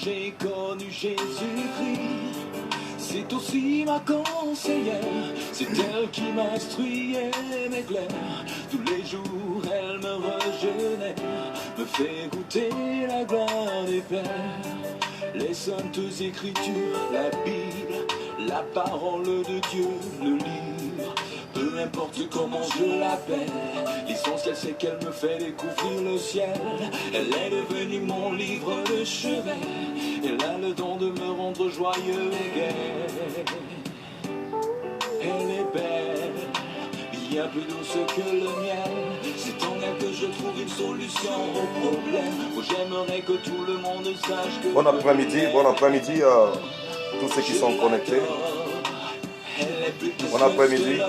j'ai connu Jésus-Christ. C'est aussi ma conseillère, c'est elle qui m'instruit et m'éclaire. Tous les jours elle me régénère, me fait goûter la gloire des pères. Les saintes écritures, la Bible, la parole de Dieu, le livre. Peu importe comment je l'appelle, l'essentiel c'est qu'elle me fait découvrir le ciel. Elle est devenue mon livre de chevet, elle a le don de me rendre joyeux et gai. Elle est belle, bien plus douce que le miel. C'est en elle que je trouve une solution au problème. Oh, j'aimerais que tout le monde sache que... Bon après-midi à tous ceux qui sont connectés. Bon après-midi.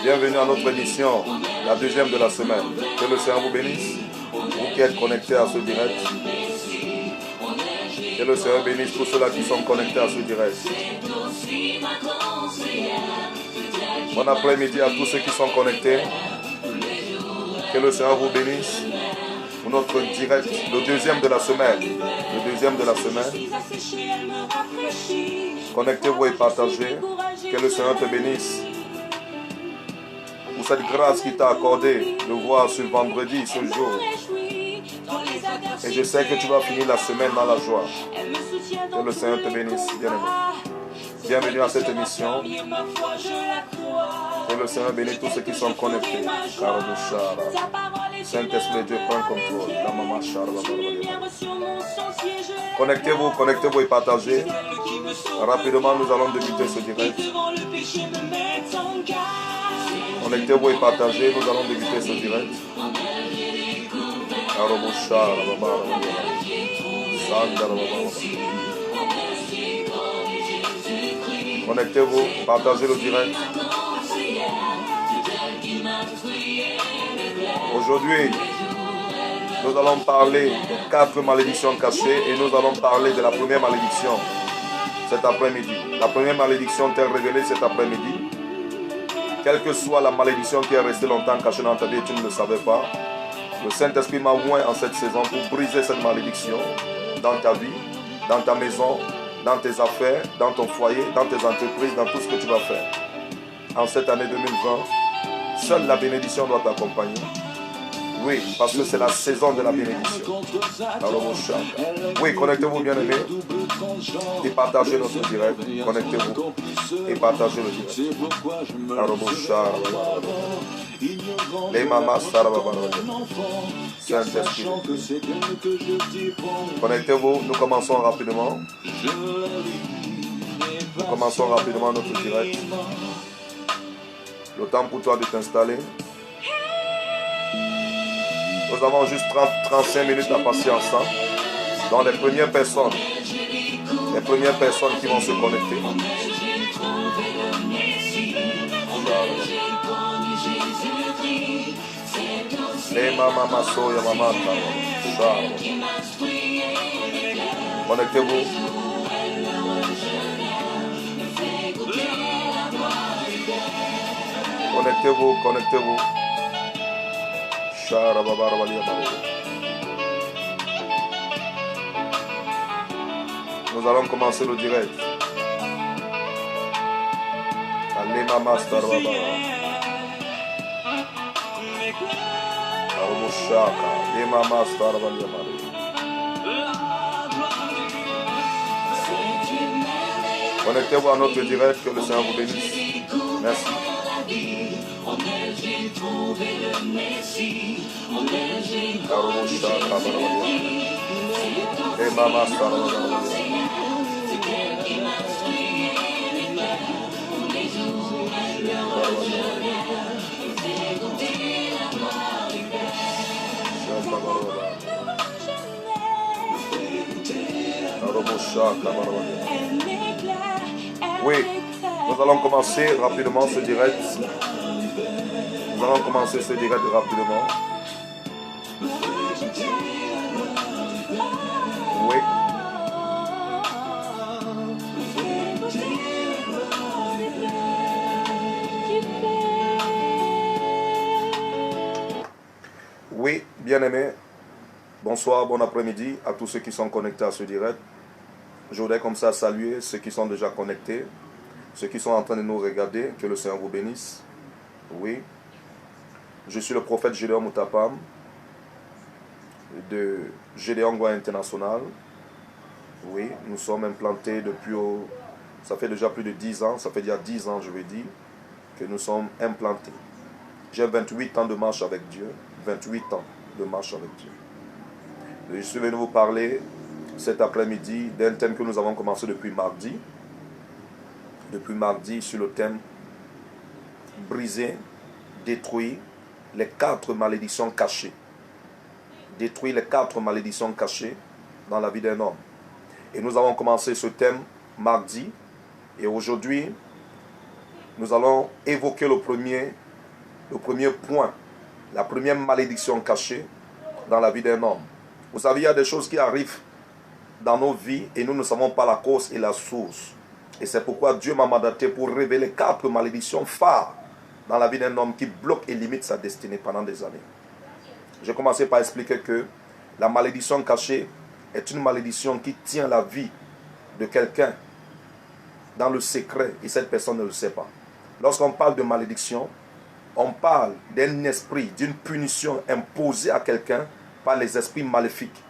Bienvenue à notre émission, la deuxième de la semaine. Que le Seigneur vous bénisse. Vous qui êtes connectés à ce direct. Que le Seigneur bénisse tous ceux-là qui sont connectés à ce direct. Bon après-midi à tous ceux qui sont connectés. Que le Seigneur vous bénisse. Pour notre direct, le deuxième de la semaine. Le deuxième de la semaine. Connectez-vous et partagez. Que le Seigneur te bénisse. Pour cette grâce qu'il t'a accordée de voir ce vendredi, ce jour. Et je sais que tu vas finir la semaine dans la joie. Que le Seigneur te bénisse, bien-aimé. Bienvenue à cette émission. Que le Seigneur bénisse tous ceux qui sont connectés. Saint-Esprit de Dieu, prends contrôle. Connectez-vous et partagez. Rapidement, nous allons débuter ce direct. Connectez-vous et partagez. Nous allons débuter ce direct. Connectez-vous, partagez le direct. Aujourd'hui, nous allons parler de 4 malédictions cachées et nous allons parler de la première malédiction cet après-midi. La première malédiction t'est révélée cet après-midi. Quelle que soit la malédiction qui est restée longtemps cachée dans ta vie et tu ne le savais pas, le Saint-Esprit m'a oint en cette saison pour briser cette malédiction dans ta vie, dans ta maison, dans tes affaires, dans ton foyer, dans tes entreprises, dans tout ce que tu vas faire. En cette année 2020, seule la bénédiction doit t'accompagner. Oui, parce que c'est la saison de la bénédiction. Alors, mon chat. Oui, connectez-vous, bien-aimés. Et partagez notre direct. Connectez-vous. Et partagez le direct. Alors, mon chat. Les mamas, Saint-Esprit. Connectez-vous. Nous commençons rapidement. Nous commençons rapidement notre direct. Le temps pour toi de t'installer. Nous avons juste 30-35 minutes à passer ensemble. Dans les premières personnes qui vont se connecter. Les mamas maso ya maman. Connectez-vous. Connectez-vous. Nous allons commencer le direct. Allez, maman, Starababa. Arumushaka. Les mamas, Starababa. Connectez-vous à notre direct, que le Seigneur vous bénisse. Merci. En elle j'ai trouvé le Messie. En elle j'ai connu Jésus-Christ. Et maman, c'est qu'elle qui m'a instruit et m'éclaire. Tous les jours elle me regenère, me fait goûter la gloire du Père. Oui, nous allons commencer rapidement ce direct. Nous allons commencer ce direct rapidement. Oui. Oui, bien-aimés. Bonsoir, bon après-midi à tous ceux qui sont connectés à ce direct. Je voudrais comme ça saluer ceux qui sont déjà connectés, ceux qui sont en train de nous regarder. Que le Seigneur vous bénisse. Oui. Je suis le prophète Gédéon Moutapam de Gédéon Ngoy International. Oui, nous sommes implantés depuis... Ça fait déjà plus de 10 ans, ça fait déjà 10 ans, je veux dire, que nous sommes implantés. J'ai 28 ans de marche avec Dieu. 28 ans de marche avec Dieu. Je suis venu vous parler cet après-midi d'un thème que nous avons commencé depuis mardi. Depuis mardi sur le thème briser, détruire les 4 malédictions cachées. Détruire les 4 malédictions cachées dans la vie d'un homme. Et nous avons commencé ce thème mardi. Et aujourd'hui, nous allons évoquer le premier point, la première malédiction cachée dans la vie d'un homme. Vous savez, il y a des choses qui arrivent dans nos vies et nous ne savons pas la cause et la source. Et c'est pourquoi Dieu m'a mandaté pour révéler 4 malédictions phares dans la vie d'un homme qui bloquent et limitent sa destinée pendant des années. J'ai commencé par expliquer que la malédiction cachée est une malédiction qui tient la vie de quelqu'un dans le secret et cette personne ne le sait pas. Lorsqu'on parle de malédiction, on parle d'un esprit, d'une punition imposée à quelqu'un par les esprits maléfiques,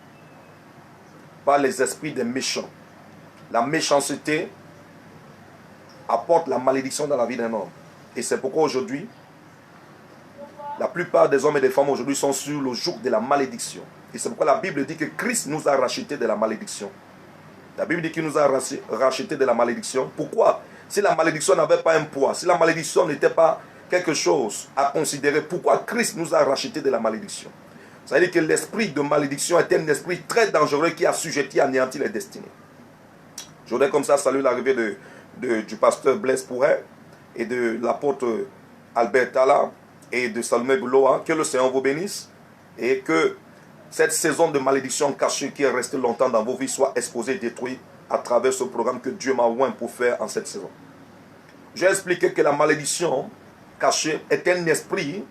par les esprits des méchants. La méchanceté apporte la malédiction dans la vie d'un homme. Et c'est pourquoi aujourd'hui, la plupart des hommes et des femmes aujourd'hui sont sur le joug de la malédiction. Et c'est pourquoi la Bible dit que Christ nous a rachetés de la malédiction. La Bible dit qu'il nous a rachetés de la malédiction. Pourquoi? Si la malédiction n'avait pas un poids, si la malédiction n'était pas quelque chose à considérer, pourquoi Christ nous a rachetés de la malédiction? Ça veut dire que l'esprit de malédiction est un esprit très dangereux qui assujettit à anéantir les destinées. Je voudrais comme ça saluer l'arrivée du pasteur Blaise Pourret et de l'apôtre Albert Tala et de Salomé Bouloa. Que le Seigneur vous bénisse et que cette saison de malédiction cachée qui est restée longtemps dans vos vies soit exposée et détruite à travers ce programme que Dieu m'a oint pour faire en cette saison. J'ai expliqué que la malédiction cachée est un esprit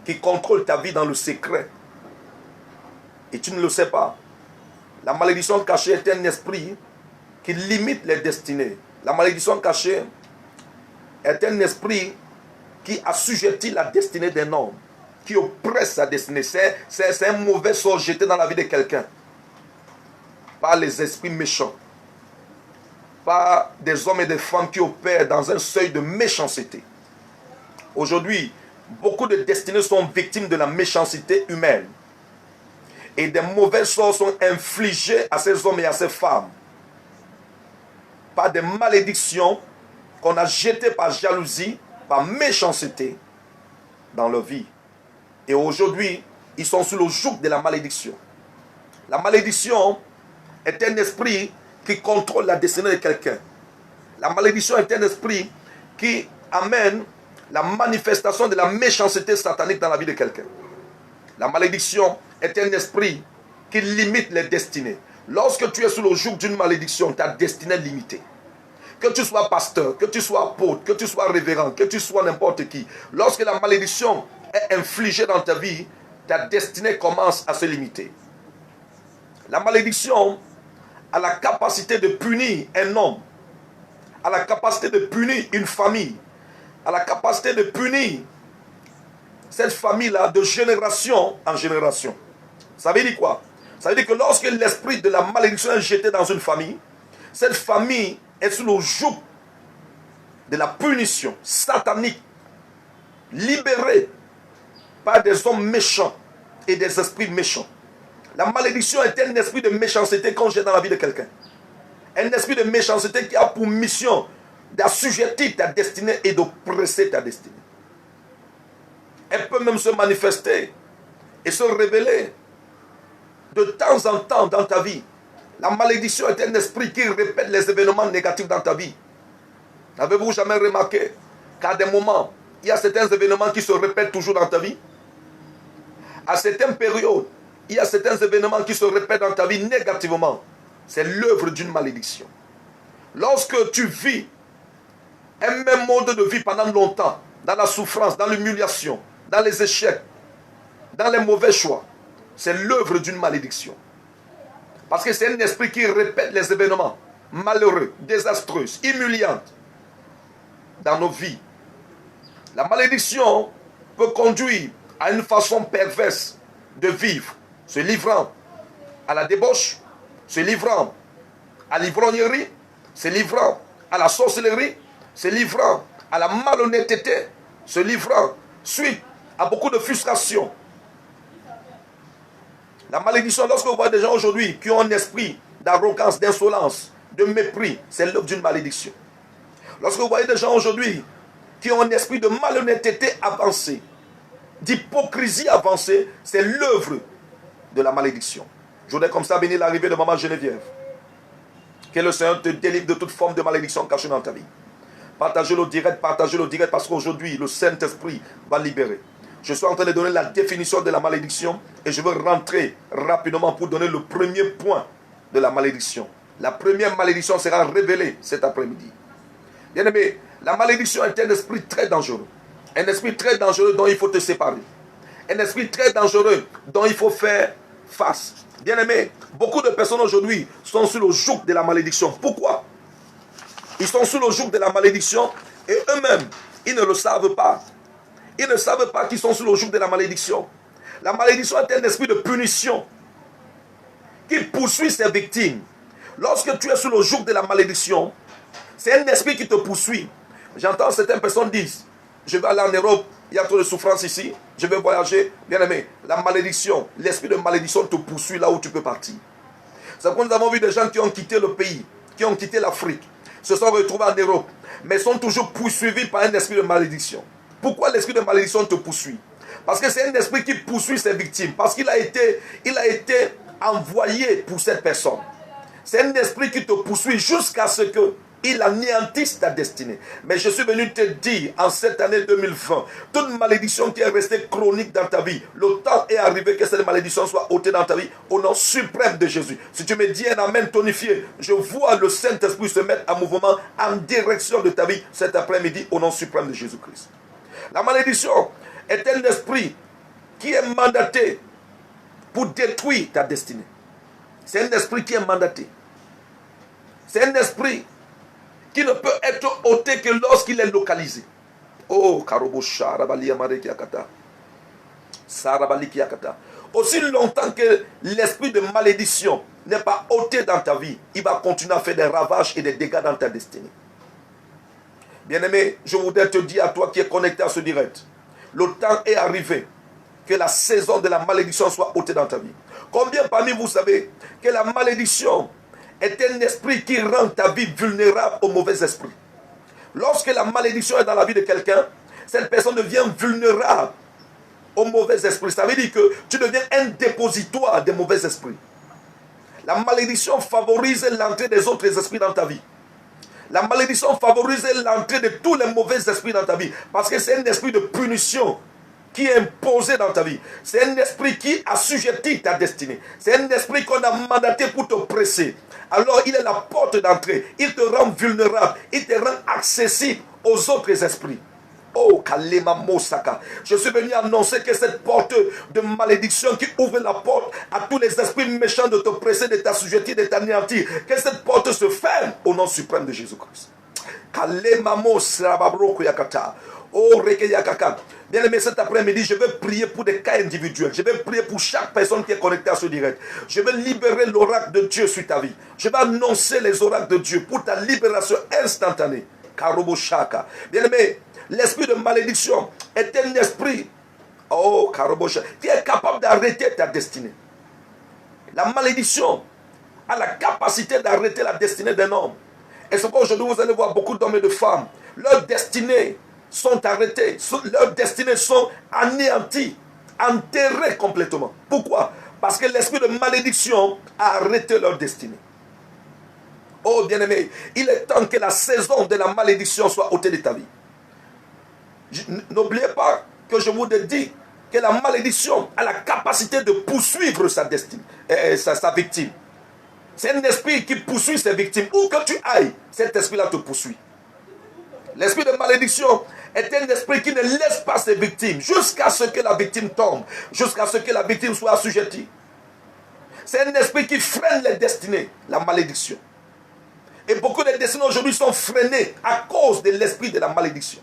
qui contrôle ta vie dans le secret. Et tu ne le sais pas. La malédiction cachée est un esprit qui limite les destinées. La malédiction cachée est un esprit qui assujettit la destinée d'un homme, qui oppresse sa destinée. C'est un mauvais sort jeté dans la vie de quelqu'un par les esprits méchants, par des hommes et des femmes qui opèrent dans un seuil de méchanceté. Aujourd'hui, beaucoup de destinées sont victimes de la méchanceté humaine. Et des mauvais sorts sont infligés à ces hommes et à ces femmes par des malédictions qu'on a jetées par jalousie, par méchanceté dans leur vie. Et aujourd'hui, ils sont sous le joug de la malédiction. La malédiction est un esprit qui contrôle la destinée de quelqu'un. La malédiction est un esprit qui amène la manifestation de la méchanceté satanique dans la vie de quelqu'un. La malédiction est un esprit qui limite les destinées. Lorsque tu es sous le joug d'une malédiction, ta destinée est limitée. Que tu sois pasteur, que tu sois apôtre, que tu sois révérend, que tu sois n'importe qui. Lorsque la malédiction est infligée dans ta vie, ta destinée commence à se limiter. La malédiction a la capacité de punir un homme, a la capacité de punir une famille, a la capacité de punir cette famille-là de génération en génération. Ça veut dire quoi? Ça veut dire que lorsque l'esprit de la malédiction est jeté dans une famille, cette famille est sous le joug de la punition satanique, libérée par des hommes méchants et des esprits méchants. La malédiction est un esprit de méchanceté qu'on jette dans la vie de quelqu'un. Un esprit de méchanceté qui a pour mission d'assujettir ta destinée et d'oppresser ta destinée. Elle peut même se manifester et se révéler de temps en temps dans ta vie. La malédiction est un esprit qui répète les événements négatifs dans ta vie. N'avez-vous jamais remarqué qu'à des moments, il y a certains événements qui se répètent toujours dans ta vie? À certaines périodes, il y a certains événements qui se répètent dans ta vie négativement. C'est l'œuvre d'une malédiction. Lorsque tu vis un même mode de vie pendant longtemps, dans la souffrance, dans l'humiliation, dans les échecs, dans les mauvais choix, c'est l'œuvre d'une malédiction. Parce que c'est un esprit qui répète les événements malheureux, désastreux, humiliants dans nos vies. La malédiction peut conduire à une façon perverse de vivre, se livrant à la débauche, se livrant à l'ivrognerie, se livrant à la sorcellerie, se livrant à la malhonnêteté, se livrant suite à beaucoup de frustration. La malédiction, lorsque vous voyez des gens aujourd'hui qui ont un esprit d'arrogance, d'insolence, de mépris, c'est l'œuvre d'une malédiction. Lorsque vous voyez des gens aujourd'hui qui ont un esprit de malhonnêteté avancé, d'hypocrisie avancée, c'est l'œuvre de la malédiction. Je voudrais comme ça bénir l'arrivée de Maman Geneviève. Que le Seigneur te délivre de toute forme de malédiction cachée dans ta vie. Partagez-le direct parce qu'aujourd'hui, le Saint-Esprit va libérer. Je suis en train de donner la définition de la malédiction et je veux rentrer rapidement pour donner le premier point de la malédiction. La première malédiction sera révélée cet après-midi. Bien-aimé, la malédiction est un esprit très dangereux. Un esprit très dangereux dont il faut te séparer. Un esprit très dangereux dont il faut faire face. Bien-aimé, beaucoup de personnes aujourd'hui sont sous le joug de la malédiction. Pourquoi? Ils sont sous le joug de la malédiction et eux-mêmes, ils ne le savent pas. Ils ne savent pas qu'ils sont sous le joug de la malédiction. La malédiction est un esprit de punition qui poursuit ses victimes. Lorsque tu es sous le joug de la malédiction, c'est un esprit qui te poursuit. J'entends certaines personnes dire, je vais aller en Europe, il y a trop de souffrance ici, je vais voyager. Bien aimé, la malédiction, l'esprit de malédiction te poursuit là où tu peux partir. C'est pourquoi nous avons vu des gens qui ont quitté le pays, qui ont quitté l'Afrique, se sont retrouvés en Europe, mais sont toujours poursuivis par un esprit de malédiction. Pourquoi l'esprit de malédiction te poursuit? Parce que c'est un esprit qui poursuit ses victimes, parce qu'il a été envoyé pour cette personne. C'est un esprit qui te poursuit jusqu'à ce qu'il anéantisse ta destinée. Mais je suis venu te dire, en cette année 2020, toute malédiction qui est restée chronique dans ta vie, le temps est arrivé que cette malédiction soit ôtée dans ta vie au nom suprême de Jésus. Si tu me dis un amen tonifié, je vois le Saint-Esprit se mettre en mouvement en direction de ta vie cet après-midi au nom suprême de Jésus-Christ. La malédiction est un esprit qui est mandaté pour détruire ta destinée. C'est un esprit qui est mandaté. C'est un esprit qui ne peut être ôté que lorsqu'il est localisé. Oh, Karobosha, Rabali Amare Kiakata. Sarabali Kiakata. Aussi longtemps que l'esprit de malédiction n'est pas ôté dans ta vie, il va continuer à faire des ravages et des dégâts dans ta destinée. Bien-aimé, je voudrais te dire à toi qui es connecté à ce direct, le temps est arrivé que la saison de la malédiction soit ôtée dans ta vie. Combien parmi vous savez que la malédiction est un esprit qui rend ta vie vulnérable au mauvais esprit? Lorsque la malédiction est dans la vie de quelqu'un, cette personne devient vulnérable au mauvais esprit. Ça veut dire que tu deviens un dépositoire des mauvais esprits. La malédiction favorise l'entrée des autres esprits dans ta vie. La malédiction favorise l'entrée de tous les mauvais esprits dans ta vie. Parce que c'est un esprit de punition qui est imposé dans ta vie. C'est un esprit qui assujettit ta destinée. C'est un esprit qu'on a mandaté pour te presser. Alors il est la porte d'entrée. Il te rend vulnérable. Il te rend accessible aux autres esprits. Oh, Kalema Mosaka. Je suis venu annoncer que cette porte de malédiction qui ouvre la porte à tous les esprits méchants de te presser, de t'assujettir, de t'anéantir, que cette porte se ferme au nom suprême de Jésus-Christ. Kalema Mosaka. Oh, Rekeyakaka. Bien aimé, cet après-midi, je vais prier pour des cas individuels. Je vais prier pour chaque personne qui est connectée à ce direct. Je vais libérer l'oracle de Dieu sur ta vie. Je vais annoncer les oracles de Dieu pour ta libération instantanée. Karobo Shaka. Bien aimé, l'esprit de malédiction est un esprit, oh, Karobo Shaka, qui est capable d'arrêter ta destinée. La malédiction a la capacité d'arrêter la destinée d'un homme. Et c'est pourquoi aujourd'hui vous allez voir beaucoup d'hommes et de femmes. Leur destinée sont arrêtés, leurs destinées sont anéanties, enterrées complètement. Pourquoi? Parce que l'esprit de malédiction a arrêté leur destinée. Oh bien-aimé, il est temps que la saison de la malédiction soit ôtée de ta vie. N'oubliez pas que je vous ai dit que la malédiction a la capacité de poursuivre sa destinée, sa victime. C'est un esprit qui poursuit ses victimes. Où que tu ailles, cet esprit-là te poursuit. L'esprit de malédiction est un esprit qui ne laisse pas ses victimes jusqu'à ce que la victime tombe, jusqu'à ce que la victime soit assujettie. C'est un esprit qui freine les destinées, la malédiction. Et beaucoup de destinées aujourd'hui sont freinées à cause de l'esprit de la malédiction.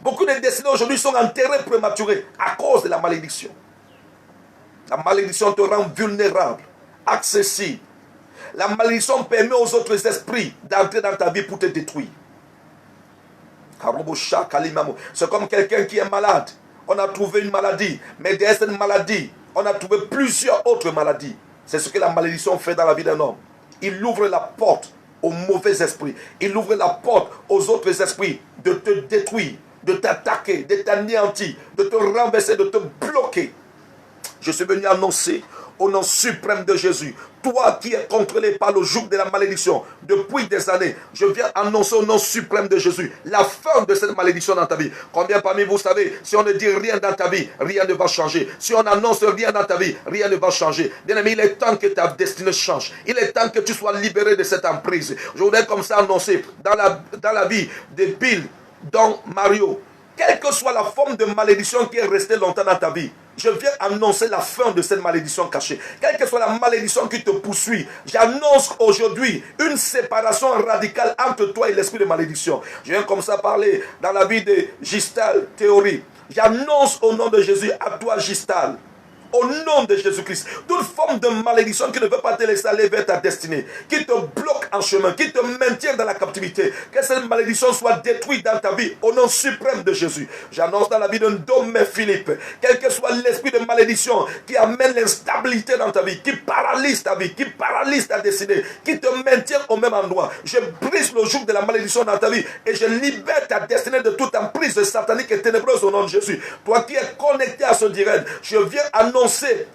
Beaucoup de destinées aujourd'hui sont enterrées prématurées à cause de la malédiction. La malédiction te rend vulnérable, accessible. La malédiction permet aux autres esprits d'entrer dans ta vie pour te détruire. C'est comme quelqu'un qui est malade. On a trouvé une maladie, mais derrière cette maladie, on a trouvé plusieurs autres maladies. C'est ce que la malédiction fait dans la vie d'un homme. Il ouvre la porte aux mauvais esprits. Il ouvre la porte aux autres esprits de te détruire, de t'attaquer, de t'anéantir, de te renverser, de te bloquer. Je suis venu annoncer au nom suprême de Jésus, toi qui es contrôlé par le joug de la malédiction depuis des années, je viens annoncer au nom suprême de Jésus la fin de cette malédiction dans ta vie. Combien parmi vous savez, si on ne dit rien dans ta vie, rien ne va changer. Si on annonce rien dans ta vie, rien ne va changer. Bien-aimé, il est temps que ta destinée change. Il est temps que tu sois libéré de cette emprise. Je voudrais comme ça annoncer dans la vie de Bill, dans Mario, quelle que soit la forme de malédiction qui est restée longtemps dans ta vie, je viens annoncer la fin de cette malédiction cachée. Quelle que soit la malédiction qui te poursuit, j'annonce aujourd'hui une séparation radicale entre toi et l'esprit de malédiction. Je viens comme ça parler dans la vie de Gistal Théorie. J'annonce au nom de Jésus à toi, Gistal. Au nom de Jésus-Christ, toute forme de malédiction qui ne veut pas te laisser aller vers ta destinée, qui te bloque en chemin, qui te maintient dans la captivité, que cette malédiction soit détruite dans ta vie, au nom suprême de Jésus. J'annonce dans la vie d'un Dom Philippe, quel que soit l'esprit de malédiction qui amène l'instabilité dans ta vie, qui paralyse ta vie, qui paralyse ta destinée, qui te maintient au même endroit. Je brise le joug de la malédiction dans ta vie et je libère ta destinée de toute emprise satanique et ténébreuse au nom de Jésus. Toi qui es connecté à ce direct, je viens annoncer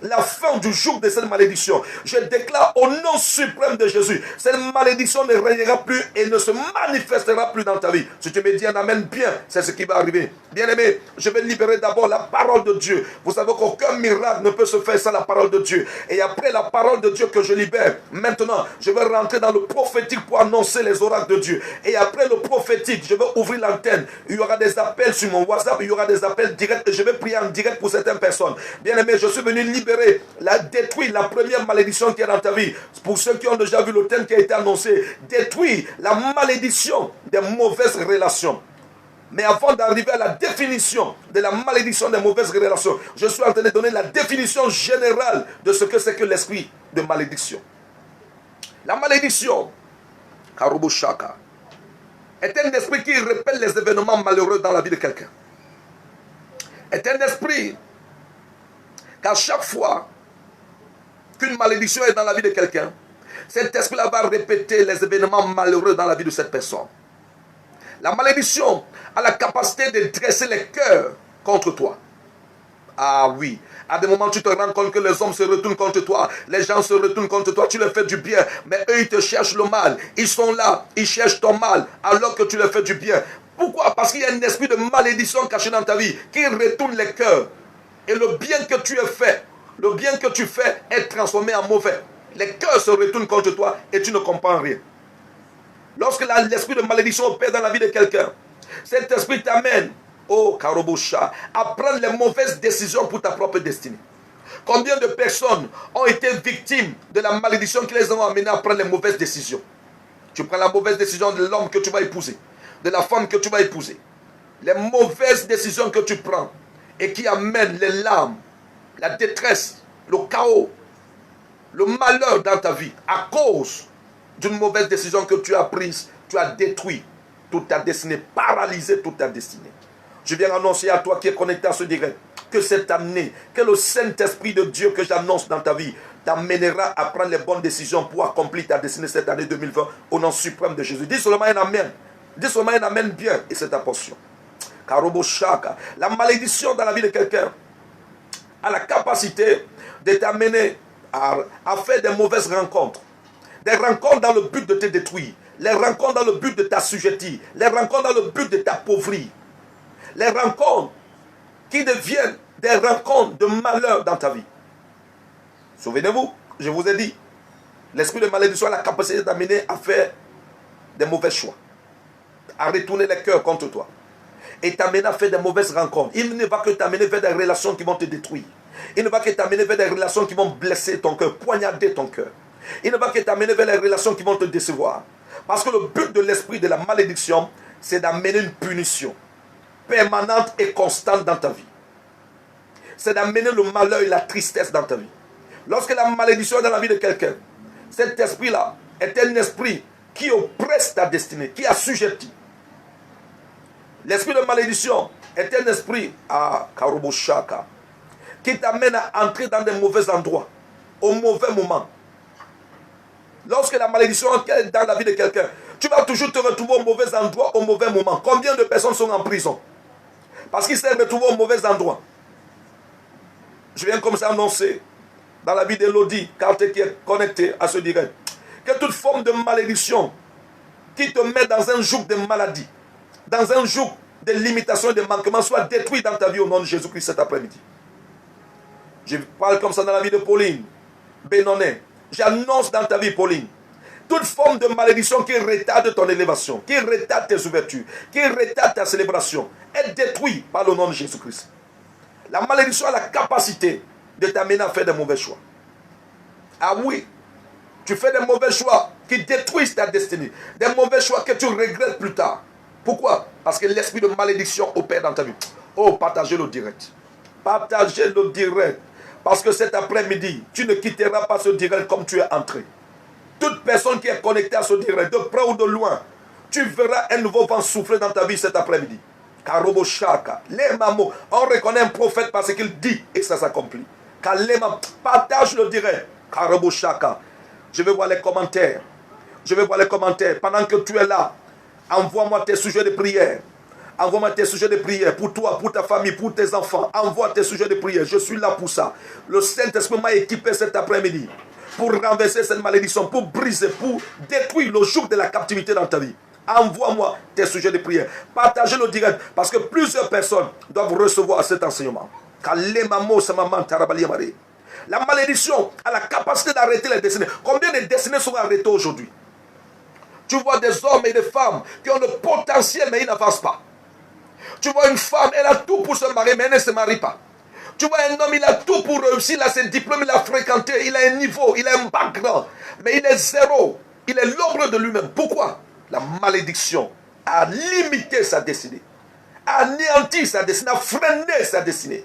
la fin du jour de cette malédiction. Je déclare au nom suprême de Jésus, cette malédiction ne régnera plus et ne se manifestera plus dans ta vie. Si tu me dis un amen bien, c'est ce qui va arriver. Bien aimé, je vais libérer d'abord la parole de Dieu. Vous savez qu'aucun miracle ne peut se faire sans la parole de Dieu. Et après la parole de Dieu que je libère, maintenant, je vais rentrer dans le prophétique pour annoncer les oracles de Dieu. Et après le prophétique, je vais ouvrir l'antenne. Il y aura des appels sur mon WhatsApp, il y aura des appels directs et je vais prier en direct pour certaines personnes. Bien aimé, je suis venu libérer, détruire la première malédiction qui est dans ta vie. Pour ceux qui ont déjà vu le thème qui a été annoncé, détruire la malédiction des mauvaises relations. Mais avant d'arriver à la définition de la malédiction des mauvaises relations, je suis en train de donner la définition générale de ce que c'est que l'esprit de malédiction. La malédiction, Karubushaka, est un esprit qui répète les événements malheureux dans la vie de quelqu'un. Est un esprit qu'à chaque fois qu'une malédiction est dans la vie de quelqu'un, cet esprit-là va répéter les événements malheureux dans la vie de cette personne. La malédiction a la capacité de dresser les cœurs contre toi. Ah oui, à des moments tu te rends compte que les hommes se retournent contre toi, les gens se retournent contre toi, tu leur fais du bien, mais eux ils te cherchent le mal, ils sont là, ils cherchent ton mal, alors que tu leur fais du bien. Pourquoi? Parce qu'il y a un esprit de malédiction caché dans ta vie, qui retourne les cœurs. Et le bien que tu as fait, le bien que tu fais est transformé en mauvais. Les cœurs se retournent contre toi et tu ne comprends rien. Lorsque l'esprit de malédiction opère dans la vie de quelqu'un, cet esprit t'amène, oh Karobosha, à prendre les mauvaises décisions pour ta propre destinée. Combien de personnes ont été victimes de la malédiction qui les ont amenées à prendre les mauvaises décisions? Tu prends la mauvaise décision de l'homme que tu vas épouser, de la femme que tu vas épouser. Les mauvaises décisions que tu prends et qui amènent les larmes, la détresse, le chaos, le malheur dans ta vie à cause d'une mauvaise décision que tu as prise, tu as détruit toute ta destinée, paralysé toute ta destinée. Je viens annoncer à toi qui es connecté à ce direct que cette année, que le Saint-Esprit de Dieu que j'annonce dans ta vie t'amènera à prendre les bonnes décisions pour accomplir ta destinée cette année 2020 au nom suprême de Jésus. Dis seulement un amen. Dis seulement un amen bien et c'est ta portion. Karoboshaka. La malédiction dans la vie de quelqu'un a la capacité de t'amener à faire des mauvaises rencontres. Des rencontres dans le but de te détruire. Les rencontres dans le but de t'assujettir. Les rencontres dans le but de t'appauvrir. Les rencontres qui deviennent des rencontres de malheur dans ta vie. Souvenez-vous, je vous ai dit, l'esprit de malédiction a la capacité d'amener à faire des mauvais choix. À retourner les cœurs contre toi. et t'amener à faire des mauvaises rencontres. Il ne va que t'amener vers des relations qui vont te détruire. Il ne va que t'amener vers des relations qui vont blesser ton cœur, poignarder ton cœur. Il ne va que t'amener vers les relations qui vont te décevoir. Parce que le but de l'esprit de la malédiction, c'est d'amener une punition permanente et constante dans ta vie. C'est d'amener le malheur et la tristesse dans ta vie. Lorsque la malédiction est dans la vie de quelqu'un, cet esprit-là est un esprit qui oppresse ta destinée, qui assujettit. L'esprit de malédiction est un esprit à Karuboshaka qui t'amène à entrer dans des mauvais endroits, au mauvais moment. Lorsque la malédiction est dans la vie de quelqu'un, tu vas toujours te retrouver au mauvais endroit, au mauvais moment. Combien de personnes sont en prison? Parce qu'ils s'est retrouvé au mauvais endroit. Je viens comme ça annoncer dans la vie d'Elodie, car qui est connecté à ce direct, que toute forme de malédiction qui te met dans un joug de maladie, dans un joug de limitation et de manquement, soit détruit dans ta vie au nom de Jésus-Christ cet après-midi. Je parle comme ça dans la vie de Pauline, Bénonet. J'annonce dans ta vie, Pauline, toute forme de malédiction qui retarde ton élévation, qui retarde tes ouvertures, qui retarde ta célébration, est détruite par le nom de Jésus-Christ. La malédiction a la capacité de t'amener à faire des mauvais choix. Ah oui, tu fais des mauvais choix qui détruisent ta destinée, des mauvais choix que tu regrettes plus tard. Pourquoi? Parce que l'esprit de malédiction opère dans ta vie. Oh, partagez le direct. Partagez le direct. Parce que cet après-midi, tu ne quitteras pas ce direct comme tu es entré. Toute personne qui est connectée à ce direct, de près ou de loin, tu verras un nouveau vent souffler dans ta vie cet après-midi. Karobo Shaka, les mamos, on reconnaît un prophète parce qu'il dit et ça s'accomplit. Partage le direct. Karobo Shaka. Je vais voir les commentaires. Je vais voir les commentaires. Pendant que tu es là, envoie-moi tes sujets de prière. Envoie-moi tes sujets de prière pour toi, pour ta famille, pour tes enfants. Envoie tes sujets de prière. Je suis là pour ça. Le Saint-Esprit m'a équipé cet après-midi pour renverser cette malédiction, pour briser, pour détruire le joug de la captivité dans ta vie. Envoie-moi tes sujets de prière. Partagez le direct parce que plusieurs personnes doivent recevoir cet enseignement. La malédiction a la capacité d'arrêter les destinées. Combien de destinées sont arrêtées aujourd'hui? Tu vois des hommes et des femmes qui ont le potentiel mais ils n'avancent pas. Tu vois une femme, elle a tout pour se marier mais elle ne se marie pas. Tu vois un homme, il a tout pour réussir, il a ses diplômes, il a fréquenté, il a un niveau, il a un background. Mais il est zéro. Il est l'ombre de lui-même. Pourquoi? La malédiction a limité sa destinée, a anéanti sa destinée, a freiné sa destinée.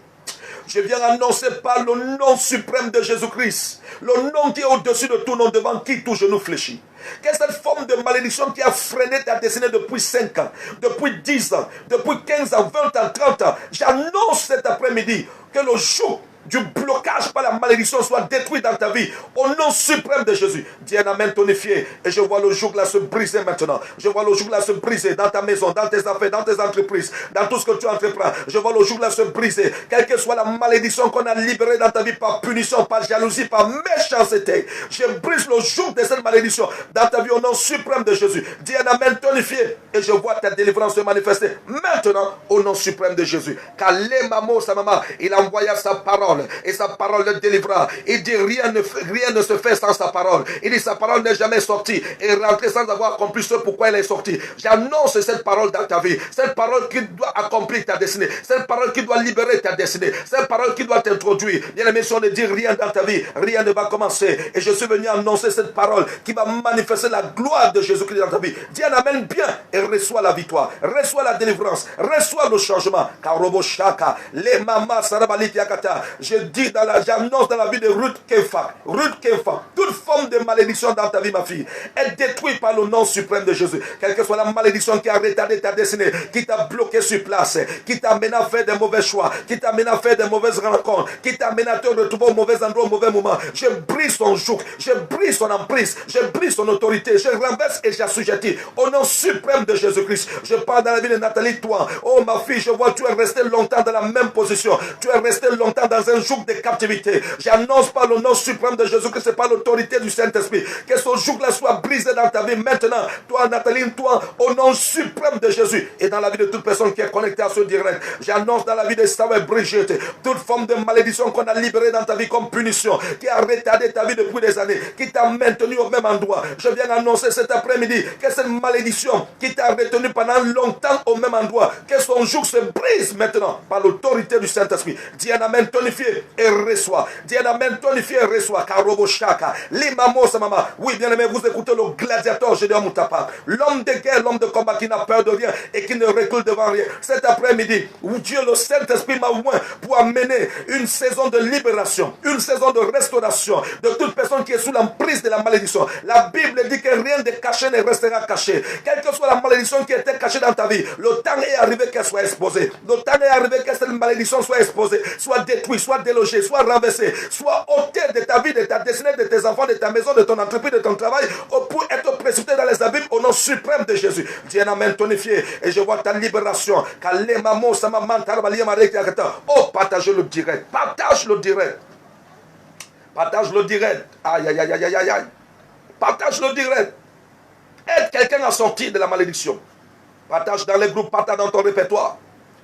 Je viens annoncer par le nom suprême de Jésus-Christ, le nom qui est au-dessus de tout nom, devant qui tout genou fléchit. Quelle est cette forme de malédiction qui a freiné ta destinée depuis 5 ans, depuis 10 ans, depuis 15 ans, 20 ans, 30 ans? J'annonce cet après-midi que le jour du blocage par la malédiction soit détruit dans ta vie au nom suprême de Jésus. Dis un amen tonifié et je vois le joug là se briser maintenant. Je vois le joug là se briser dans ta maison, dans tes affaires, dans tes entreprises, dans tout ce que tu entreprends. Je vois le joug là se briser. Quelle que soit la malédiction qu'on a libérée dans ta vie par punition, par jalousie, par méchanceté, je brise le joug de cette malédiction dans ta vie au nom suprême de Jésus. Dis un amen tonifié et je vois ta délivrance se manifester maintenant au nom suprême de Jésus. Kalemamo sa maman, il envoya sa parole et sa parole le délivra. Il dit rien ne se fait sans sa parole. Il dit sa parole n'est jamais sortie et rentrée sans avoir accompli ce pourquoi elle est sortie. J'annonce cette parole dans ta vie, cette parole qui doit accomplir ta destinée, cette parole qui doit libérer ta destinée, cette parole qui doit t'introduire. Bien aimé, si on ne dit rien dans ta vie, rien ne va commencer. Et je suis venu annoncer cette parole qui va manifester la gloire de Jésus-Christ dans ta vie. Dis un amen bien et reçois la victoire, reçois la délivrance, reçois le changement. Karobo Shaka, les mamas Sarabali Piakata. J'annonce dans la vie de Ruth Kefa. Ruth Kefa, toute forme de malédiction dans ta vie, ma fille, est détruite par le nom suprême de Jésus. Quelle que soit la malédiction qui a retardé ta destinée, qui t'a bloqué sur place, qui t'a amené à faire des mauvais choix, qui t'a amené à faire des mauvaises rencontres, qui t'a amené à te retrouver au mauvais endroit, au mauvais moment. Je brise son joug, je brise son emprise, je brise son autorité, je renverse et j'assujettis au nom suprême de Jésus-Christ. Je parle dans la vie de Nathalie, toi. Oh ma fille, je vois, tu es resté longtemps dans la même position. Tu es resté longtemps dans un joug de captivité. J'annonce par le nom suprême de Jésus que c'est par l'autorité du Saint-Esprit. Que ce joug-là soit brisé dans ta vie maintenant. Toi, Nathalie, toi, au nom suprême de Jésus. Et dans la vie de toute personne qui est connectée à ce direct. J'annonce dans la vie de Sarah et Brigitte toute forme de malédiction qu'on a libérée dans ta vie comme punition, qui a retardé ta vie depuis des années, qui t'a maintenu au même endroit. Je viens annoncer cet après-midi que cette malédiction qui t'a retenu pendant longtemps au même endroit, que son joug se brise maintenant par l'autorité du Saint-Esprit. Dis un amen tonifié et reçois. Dis un amen tonifié et reçois. Karobo Shaka. Limamo Samama. Oui, bien aimé, vous écoutez le gladiateur Gédéon Moutapa. L'homme de guerre, l'homme de combat qui n'a peur de rien et qui ne recule devant rien. Cet après-midi, où Dieu, le Saint-Esprit, m'a oint pour amener une saison de libération, une saison de restauration de toute personne qui est sous l'emprise de la malédiction. La Bible dit que rien de caché ne restera caché. Quelle que soit la malédiction qui était cachée dans ta vie, le temps est arrivé qu'elle soit exposée. Le temps est arrivé que cette malédiction soit exposée, soit détruite, soit délogée, soit renversée, soit ôtée de ta vie, de ta destinée, de tes enfants, de ta maison, de ton entreprise, de ton travail, pour être précipité dans les abîmes au nom suprême de Jésus. Dis un amen tonifié et je vois ta libération. Oh, partage le direct. Partage le direct. Partage le direct. Aïe, aïe, aïe, aïe, aïe, aïe. Partage le direct. Aide quelqu'un à sortir de la malédiction. Partage dans les groupes, partage dans ton répertoire.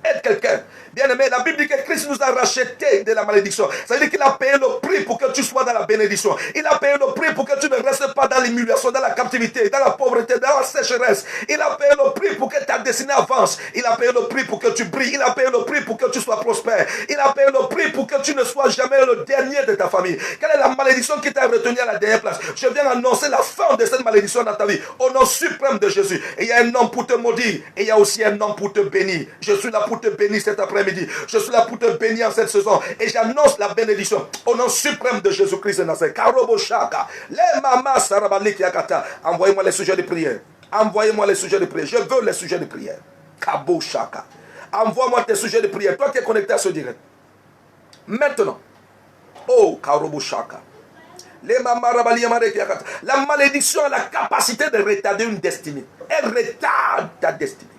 Aide quelqu'un. Bien aimé, la Bible dit que Christ nous a rachetés de la malédiction. Ça veut dire qu'il a payé le prix pour que tu sois dans la bénédiction. Il a payé le prix pour que tu ne restes pas dans l'humiliation, dans la captivité, dans la pauvreté, dans la sécheresse. Il a payé le prix pour que ta destinée avance. Il a payé le prix pour que tu brilles. Il a payé le prix pour que tu sois prospère. Il a payé le prix pour que tu ne sois jamais le dernier de ta famille. Quelle est la malédiction qui t'a retenu à la dernière place? Je viens annoncer la fin de cette malédiction dans ta vie. Au nom suprême de Jésus. Et il y a un homme pour te maudire. Et il y a aussi un homme pour te bénir. Je suis là pour te bénir cet après-midi. Je suis là pour te bénir en cette saison. Et j'annonce la bénédiction au nom suprême de Jésus-Christ de Nazareth. Envoyez-moi les sujets de prière. Envoyez-moi les sujets de prière. Je veux les sujets de prière. Kabo Shaka. Envoie-moi tes sujets de prière. Toi qui es connecté à ce direct. Maintenant. Oh, Karobo Shaka. La malédiction a la capacité de retarder une destinée. Elle retarde ta destinée.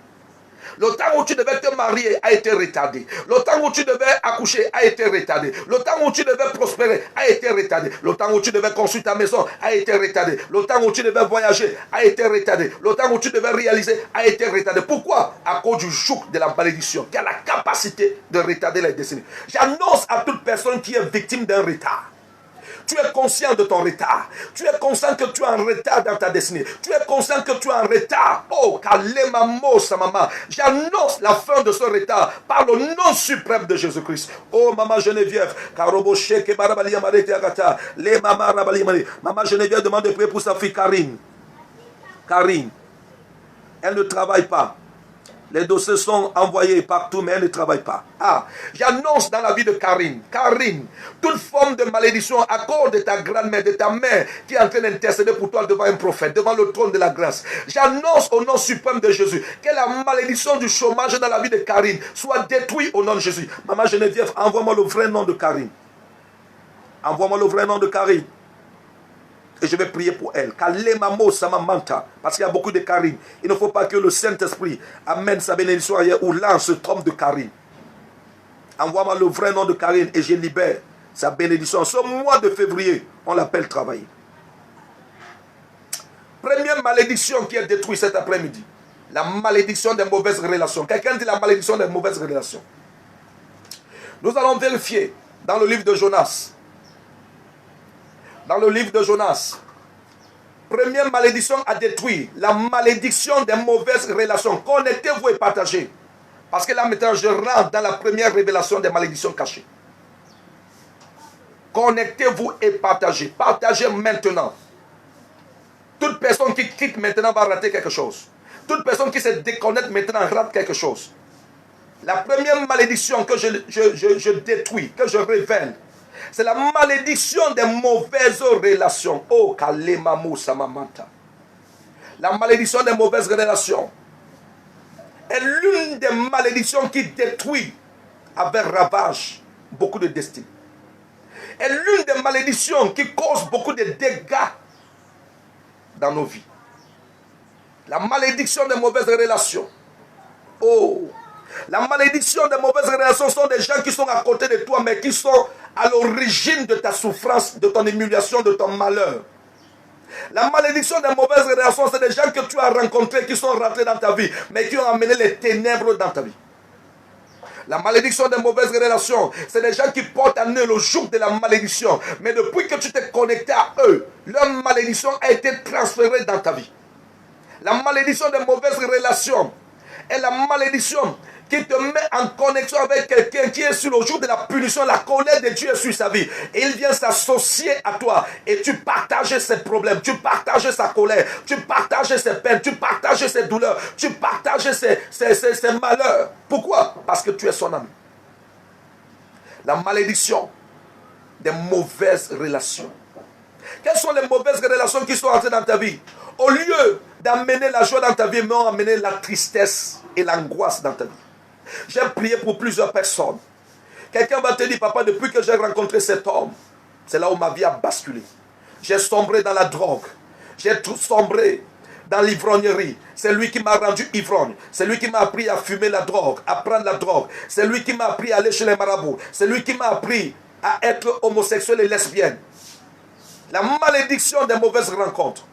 Le temps où tu devais te marier a été retardé. Le temps où tu devais accoucher a été retardé. Le temps où tu devais prospérer a été retardé. Le temps où tu devais construire ta maison a été retardé. Le temps où tu devais voyager a été retardé. Le temps où tu devais réaliser a été retardé. Pourquoi? À cause du joug de la malédiction qui a la capacité de retarder les destinées. J'annonce à toute personne qui est victime d'un retard. Tu es conscient de ton retard. Tu es conscient que tu es en retard dans ta destinée. Tu es conscient que tu es en retard. Oh, Kalemamo Samama. J'annonce la fin de ce retard par le nom suprême de Jésus-Christ. Oh, Maman Geneviève. Maman Geneviève demande de prier pour sa fille Karine. Karine. Elle ne travaille pas. Les dossiers sont envoyés partout, mais elle ne travaille pas. Ah, j'annonce dans la vie de Karine. Karine, toute forme de malédiction à cause de ta grand-mère, de ta mère, qui est en train d'intercéder pour toi devant un prophète, devant le trône de la grâce. J'annonce au nom suprême de Jésus que la malédiction du chômage dans la vie de Karine soit détruite au nom de Jésus. Maman Geneviève, envoie-moi le vrai nom de Karine. Envoie-moi le vrai nom de Karine. Et je vais prier pour elle. Parce qu'il y a beaucoup de Karine. Il ne faut pas que le Saint-Esprit amène sa bénédiction ailleurs ou lance ce trompe de Karine. Envoie-moi le vrai nom de Karine et je libère sa bénédiction. Ce mois de février, on l'appelle travailler. Première malédiction qui est détruite cet après-midi. La malédiction des mauvaises relations. Quelqu'un dit la malédiction des mauvaises relations. Nous allons vérifier dans le livre de Jonas. Dans le livre de Jonas, première malédiction à détruire, la malédiction des mauvaises relations. Connectez-vous et partagez. Parce que là maintenant je rentre dans la première révélation des malédictions cachées. Connectez-vous et partagez. Partagez maintenant. Toute personne qui quitte maintenant va rater quelque chose. Toute personne qui se déconnecte maintenant rate quelque chose. La première malédiction que je détruis, que je révèle, c'est la malédiction des mauvaises relations. Oh, Kalemamo Samamanta. La malédiction des mauvaises relations est l'une des malédictions qui détruit avec ravage beaucoup de destinées. Est l'une des malédictions qui cause beaucoup de dégâts dans nos vies. La malédiction des mauvaises relations. Oh, la malédiction des mauvaises relations sont des gens qui sont à côté de toi, mais qui sont à l'origine de ta souffrance, de ton humiliation, de ton malheur. La malédiction des mauvaises relations, c'est des gens que tu as rencontrés qui sont rentrés dans ta vie, mais qui ont amené les ténèbres dans ta vie. La malédiction des mauvaises relations, c'est des gens qui portent à eux le jour de la malédiction. Mais depuis que tu t'es connecté à eux, leur malédiction a été transférée dans ta vie. La malédiction des mauvaises relations est la malédiction qui te met en connexion avec quelqu'un qui est sur le jour de la punition. La colère de Dieu est sur sa vie. Et il vient s'associer à toi. Et tu partages ses problèmes. Tu partages sa colère. Tu partages ses peines. Tu partages ses douleurs. Tu partages ses malheurs. Pourquoi? Parce que tu es son ami. La malédiction des mauvaises relations. Quelles sont les mauvaises relations qui sont entrées dans ta vie? Au lieu d'amener la joie dans ta vie, mais ont amené la tristesse et l'angoisse dans ta vie. J'ai prié pour plusieurs personnes. Quelqu'un va te dire, papa, depuis que j'ai rencontré cet homme, c'est là où ma vie a basculé. J'ai sombré dans la drogue. J'ai sombré dans l'ivrognerie. C'est lui qui m'a rendu ivrogne. C'est lui qui m'a appris à fumer la drogue, à prendre la drogue. C'est lui qui m'a appris à aller chez les marabouts. C'est lui qui m'a appris à être homosexuel et lesbienne. La malédiction des mauvaises rencontres.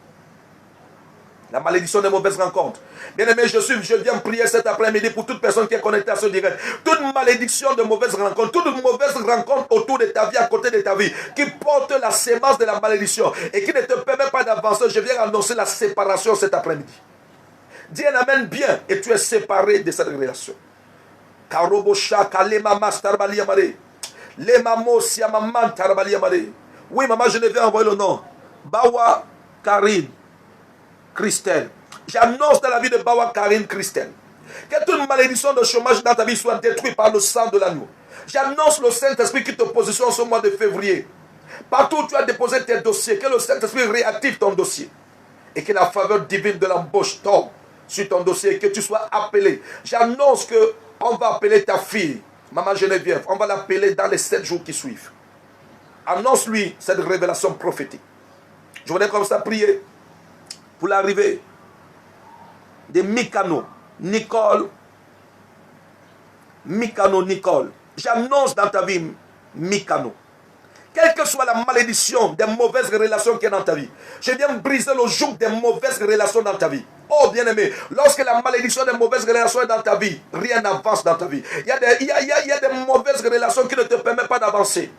La malédiction des mauvaises rencontres. Bien aimé, je viens prier cet après-midi pour toute personne qui est connectée à ce direct. Toute malédiction de mauvaises rencontres, toute mauvaise rencontre autour de ta vie, à côté de ta vie, qui porte la sémence de la malédiction et qui ne te permet pas d'avancer, je viens annoncer la séparation cet après-midi. Dis un amen bien et tu es séparé de cette relation. Oui, maman, je ne vais envoyer le nom. Bawa Karine Christelle. J'annonce dans la vie de Bawa Karine Christelle que toute malédiction de chômage dans ta vie soit détruite par le sang de l'agneau. J'annonce le Saint-Esprit qui te positionne ce mois de février. Partout où tu as déposé tes dossiers, que le Saint-Esprit réactive ton dossier. Et que la faveur divine de l'embauche tombe sur ton dossier et que tu sois appelé. J'annonce qu'on va appeler ta fille, Maman Geneviève, on va l'appeler dans les 7 jours qui suivent. Annonce-lui cette révélation prophétique. Je voudrais comme ça prier pour l'arrivée de Mikano, Nicole. J'annonce dans ta vie, Mikano. Quelle que soit la malédiction des mauvaises relations qui est dans ta vie, je viens briser le joug des mauvaises relations dans ta vie. Oh bien-aimé, lorsque la malédiction des mauvaises relations est dans ta vie, rien n'avance dans ta vie. Il y a des mauvaises relations qui ne te permettent pas d'avancer.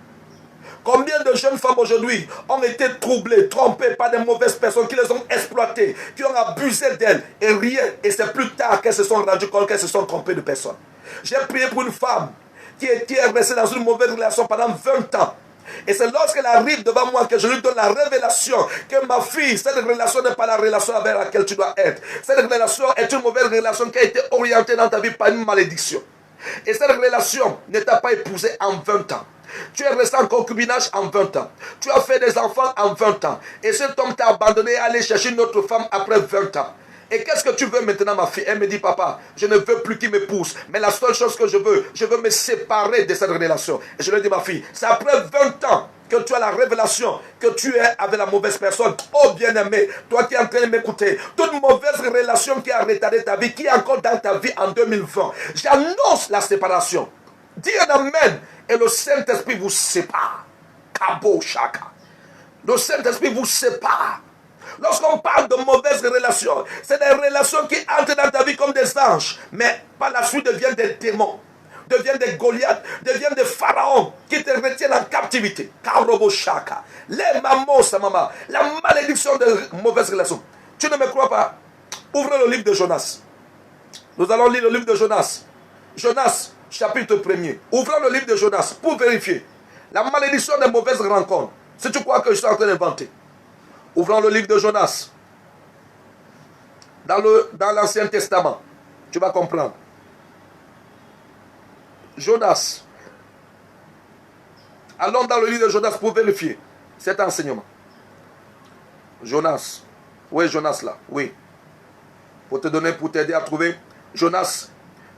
Combien de jeunes femmes aujourd'hui ont été troublées, trompées par des mauvaises personnes qui les ont exploitées, qui ont abusé d'elles et rien. Et c'est plus tard qu'elles se sont rendues compte qu'elles se sont trompées de personnes. J'ai prié pour une femme qui est restée dans une mauvaise relation pendant 20 ans. Et c'est lorsqu'elle arrive devant moi que je lui donne la révélation que ma fille, cette relation n'est pas la relation avec laquelle tu dois être. Cette relation est une mauvaise relation qui a été orientée dans ta vie par une malédiction. Et cette relation ne t'a pas épousée en 20 ans. Tu es resté en concubinage en 20 ans. Tu as fait des enfants en 20 ans. Et cet homme t'a abandonné et allé chercher une autre femme après 20 ans. Et qu'est-ce que tu veux maintenant, ma fille? Elle me dit, papa, je ne veux plus qu'il m'épouse. Mais la seule chose que je veux me séparer de cette relation. Et je lui dis, ma fille, c'est après 20 ans que tu as la révélation que tu es avec la mauvaise personne. Oh bien-aimé, toi qui es en train de m'écouter, toute mauvaise relation qui a retardé ta vie, qui est encore dans ta vie en 2020, j'annonce la séparation. Dis un amen. Et le Saint-Esprit vous sépare. Kabo Shaka. Le Saint-Esprit vous sépare. Lorsqu'on parle de mauvaises relations, c'est des relations qui entrent dans ta vie comme des anges, mais par la suite deviennent des démons, deviennent des Goliaths, deviennent des pharaons qui te retiennent en captivité. Karobo Shaka. Les mamans, sa maman. La malédiction de mauvaises relations. Tu ne me crois pas? Ouvre le livre de Jonas. Nous allons lire le livre de Jonas. Jonas, chapitre 1er. Ouvrons le livre de Jonas pour vérifier la malédiction des mauvaises rencontres. Si tu crois que je suis en train d'inventer. Ouvrons le livre de Jonas. Dans l'Ancien Testament. Tu vas comprendre. Jonas. Allons dans le livre de Jonas pour vérifier cet enseignement. Jonas. Où est Jonas là? Oui. Pour t'aider à trouver. Jonas,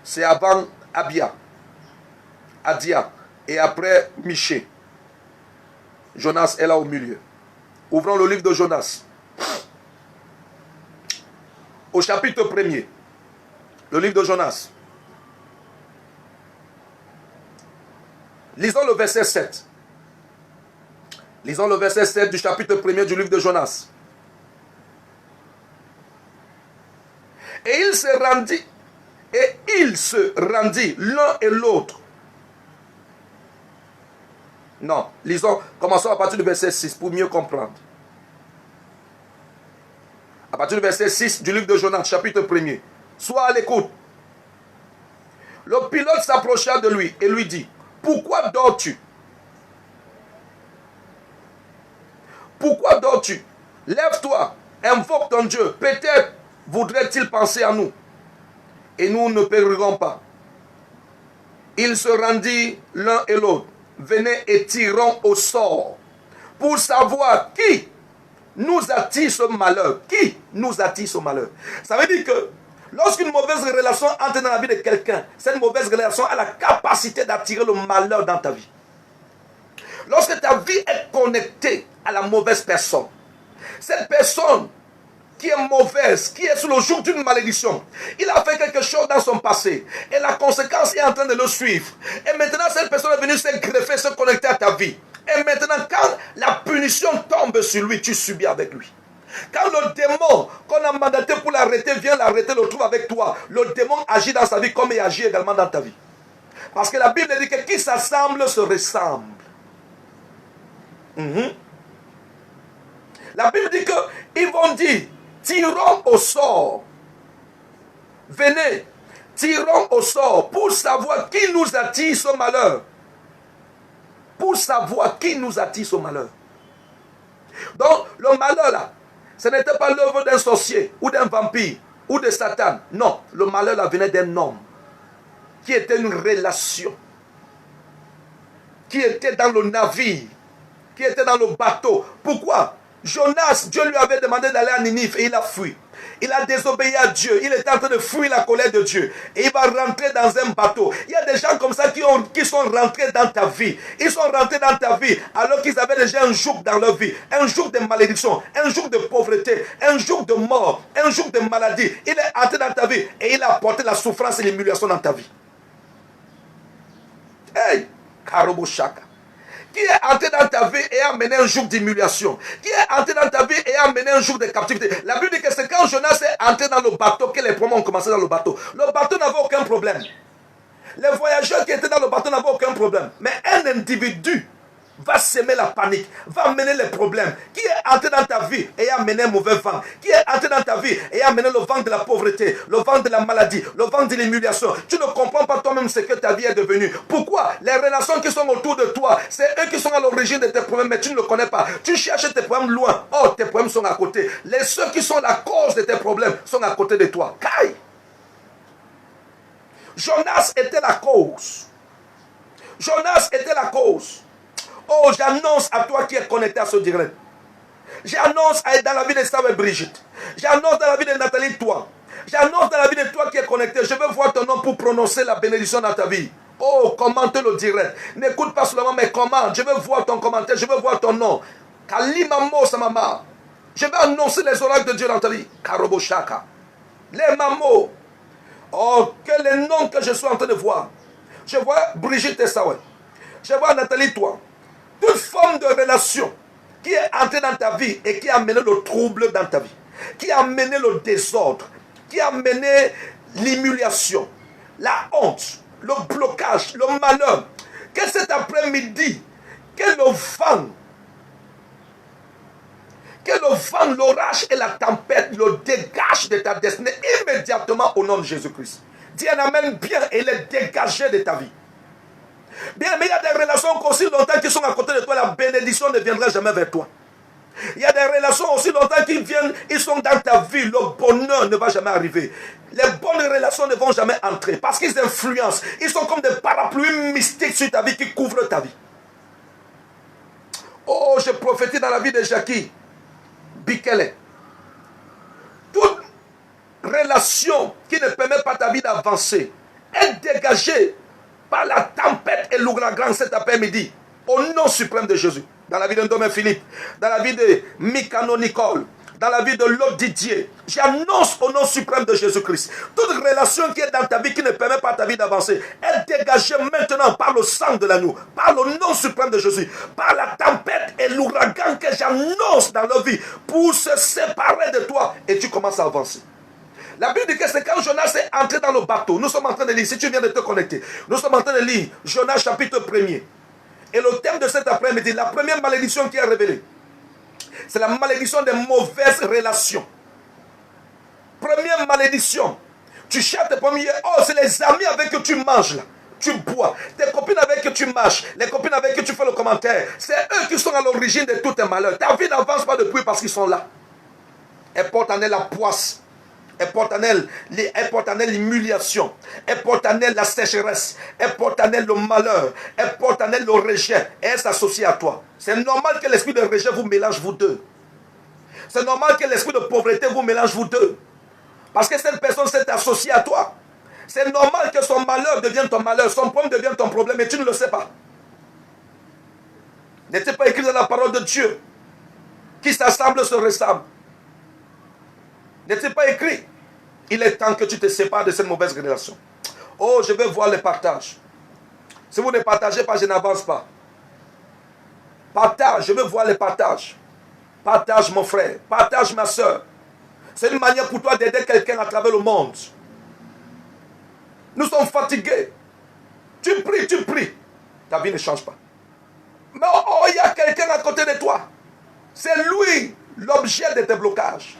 c'est avant Abia. Adia. Et après Miché. Jonas est là au milieu. Ouvrons le livre de Jonas. Au chapitre 1er. Le livre de Jonas. Lisons le verset 7. Lisons le verset 7 du chapitre 1er du livre de Jonas. Et il se rendit l'un et l'autre. Non, lisons, commençons à partir du verset 6 pour mieux comprendre. À partir du verset 6 du livre de Jonas, chapitre 1er. Sois à l'écoute. Le pilote s'approcha de lui et lui dit, pourquoi dors-tu? Pourquoi dors-tu? Lève-toi, invoque ton Dieu. Peut-être voudrait-il penser à nous. Et nous ne périrons pas. Ils se rendit l'un et l'autre. Venez et tirons au sort. Pour savoir qui nous attire ce malheur. Qui nous attire ce malheur. Ça veut dire que lorsqu'une mauvaise relation entre dans la vie de quelqu'un, cette mauvaise relation a la capacité d'attirer le malheur dans ta vie. Lorsque ta vie est connectée à la mauvaise personne, cette personne qui est mauvaise, qui est sous le joug d'une malédiction, il a fait quelque chose dans son passé et la conséquence est en train de le suivre. Et maintenant cette personne est venue se greffer, se connecter à ta vie. Et maintenant quand la punition tombe sur lui, tu subis avec lui. Quand le démon qu'on a mandaté pour l'arrêter vient l'arrêter, le trouve avec toi, le démon agit dans sa vie comme il agit également dans ta vie. Parce que la Bible dit que qui s'assemble se ressemble. La Bible dit qu'ils vont dire, tirons au sort. Venez, tirons au sort pour savoir qui nous attire ce malheur. Pour savoir qui nous attire ce malheur. Donc, le malheur là, ce n'était pas l'œuvre d'un sorcier ou d'un vampire ou de Satan. Non, le malheur là venait d'un homme qui était une relation, qui était dans le navire, qui était dans le bateau. Pourquoi? Jonas, Dieu lui avait demandé d'aller à Ninive et il a fui. Il a désobéi à Dieu. Il était en train de fuir la colère de Dieu. Et il va rentrer dans un bateau. Il y a des gens comme ça qui sont rentrés dans ta vie. Ils sont rentrés dans ta vie alors qu'ils avaient déjà un joug dans leur vie. Un joug de malédiction, un joug de pauvreté, un joug de mort, un joug de maladie. Il est entré dans ta vie et il a apporté la souffrance et l'humiliation dans ta vie. Hey, Karobo Shaka. Qui est entré dans ta vie et a mené un jour d'humiliation. Qui est entré dans ta vie et a mené un jour de captivité. La Bible dit que c'est quand Jonas est entré dans le bateau que les problèmes ont commencé dans le bateau. Le bateau n'avait aucun problème. Les voyageurs qui étaient dans le bateau n'avaient aucun problème. Mais un individu va semer la panique, va amener les problèmes. Qui est entré dans ta vie et a amené un mauvais vent. Qui est entré dans ta vie et a amené le vent de la pauvreté, le vent de la maladie, le vent de l'humiliation. Tu ne comprends pas toi-même ce que ta vie est devenue. Pourquoi? Les relations qui sont autour de toi, c'est eux qui sont à l'origine de tes problèmes, mais tu ne le connais pas. Tu cherches tes problèmes loin. Oh, tes problèmes sont à côté. Ceux qui sont la cause de tes problèmes sont à côté de toi. Caille. Jonas était la cause. Jonas était la cause. Oh, j'annonce à toi qui es connecté à ce direct. J'annonce dans la vie de Sam et Brigitte. J'annonce dans la vie de Nathalie, toi. J'annonce dans la vie de toi qui es connecté. Je veux voir ton nom pour prononcer la bénédiction dans ta vie. Oh, commente le direct. N'écoute pas seulement, mais commente. Je veux voir ton commentaire. Je veux voir ton nom. Kalimamo Samama. Je vais annoncer les oracles de Dieu dans ta vie. Karobo Shaka. Les mamos. Oh, quel est le nom que je suis en train de voir. Je vois Brigitte et Saoué. Je vois Nathalie, toi. Toute forme de relation qui est entrée dans ta vie et qui a mené le trouble dans ta vie, qui a mené le désordre, qui a mené l'humiliation, la honte, le blocage, le malheur. Que cet après-midi, que le vent, l'orage et la tempête le dégagent de ta destinée immédiatement au nom de Jésus-Christ. Dis un amen bien et les dégager de ta vie. Bien, mais il y a des relations qu'aussi longtemps qui sont à côté de toi, la bénédiction ne viendra jamais vers toi. Il y a des relations aussi longtemps qui viennent, ils sont dans ta vie, le bonheur ne va jamais arriver. Les bonnes relations ne vont jamais entrer parce qu'ils influencent. Ils sont comme des parapluies mystiques sur ta vie qui couvrent ta vie. Oh, je prophétise dans la vie de Jackie Bikele. Toute relation qui ne permet pas ta vie d'avancer est dégagée par la tempête et l'ouragan cet après-midi, au nom suprême de Jésus. Dans la vie de Ndomé Philippe, dans la vie de Mikano Nicole, dans la vie de l'autre Didier, j'annonce au nom suprême de Jésus-Christ, toute relation qui est dans ta vie qui ne permet pas à ta vie d'avancer, est dégagée maintenant par le sang de l'agneau, par le nom suprême de Jésus, par la tempête et l'ouragan que j'annonce dans leur vie pour se séparer de toi et tu commences à avancer. La Bible dit que c'est quand Jonas est entré dans le bateau. Nous sommes en train de lire, si tu viens de te connecter, nous sommes en train de lire Jonas chapitre 1er. Et le thème de cet après-midi, la première malédiction qui est révélée, c'est la malédiction des mauvaises relations. Première malédiction. Tu cherches tes premiers. Oh, c'est les amis avec qui tu manges là. Tu bois. Tes copines avec qui tu marches. Les copines avec qui tu fais le commentaire. C'est eux qui sont à l'origine de tous tes malheurs. Ta vie n'avance pas depuis parce qu'ils sont là. Elle porte en elle la poisse. Elle porte en elle l'humiliation. Elle porte en elle la sécheresse. Elle porte en elle le malheur. Elle porte en elle le rejet. Et elle s'associe à toi. C'est normal que l'esprit de rejet vous mélange vous deux. C'est normal que l'esprit de pauvreté vous mélange vous deux. Parce que cette personne s'est associée à toi. C'est normal que son malheur devienne ton malheur. Son problème devienne ton problème. Et tu ne le sais pas. N'est-il pas écrit dans la parole de Dieu? Qui s'assemble se ressemble. N'est-il pas écrit? Il est temps que tu te sépares de cette mauvaise relation. Oh, je veux voir le partage. Si vous ne partagez pas, je n'avance pas. Partage, je veux voir le partage. Partage mon frère, partage ma soeur. C'est une manière pour toi d'aider quelqu'un à travers le monde. Nous sommes fatigués. Tu pries. Ta vie ne change pas. Mais oh, il y a quelqu'un à côté de toi. C'est lui l'objet de tes blocages.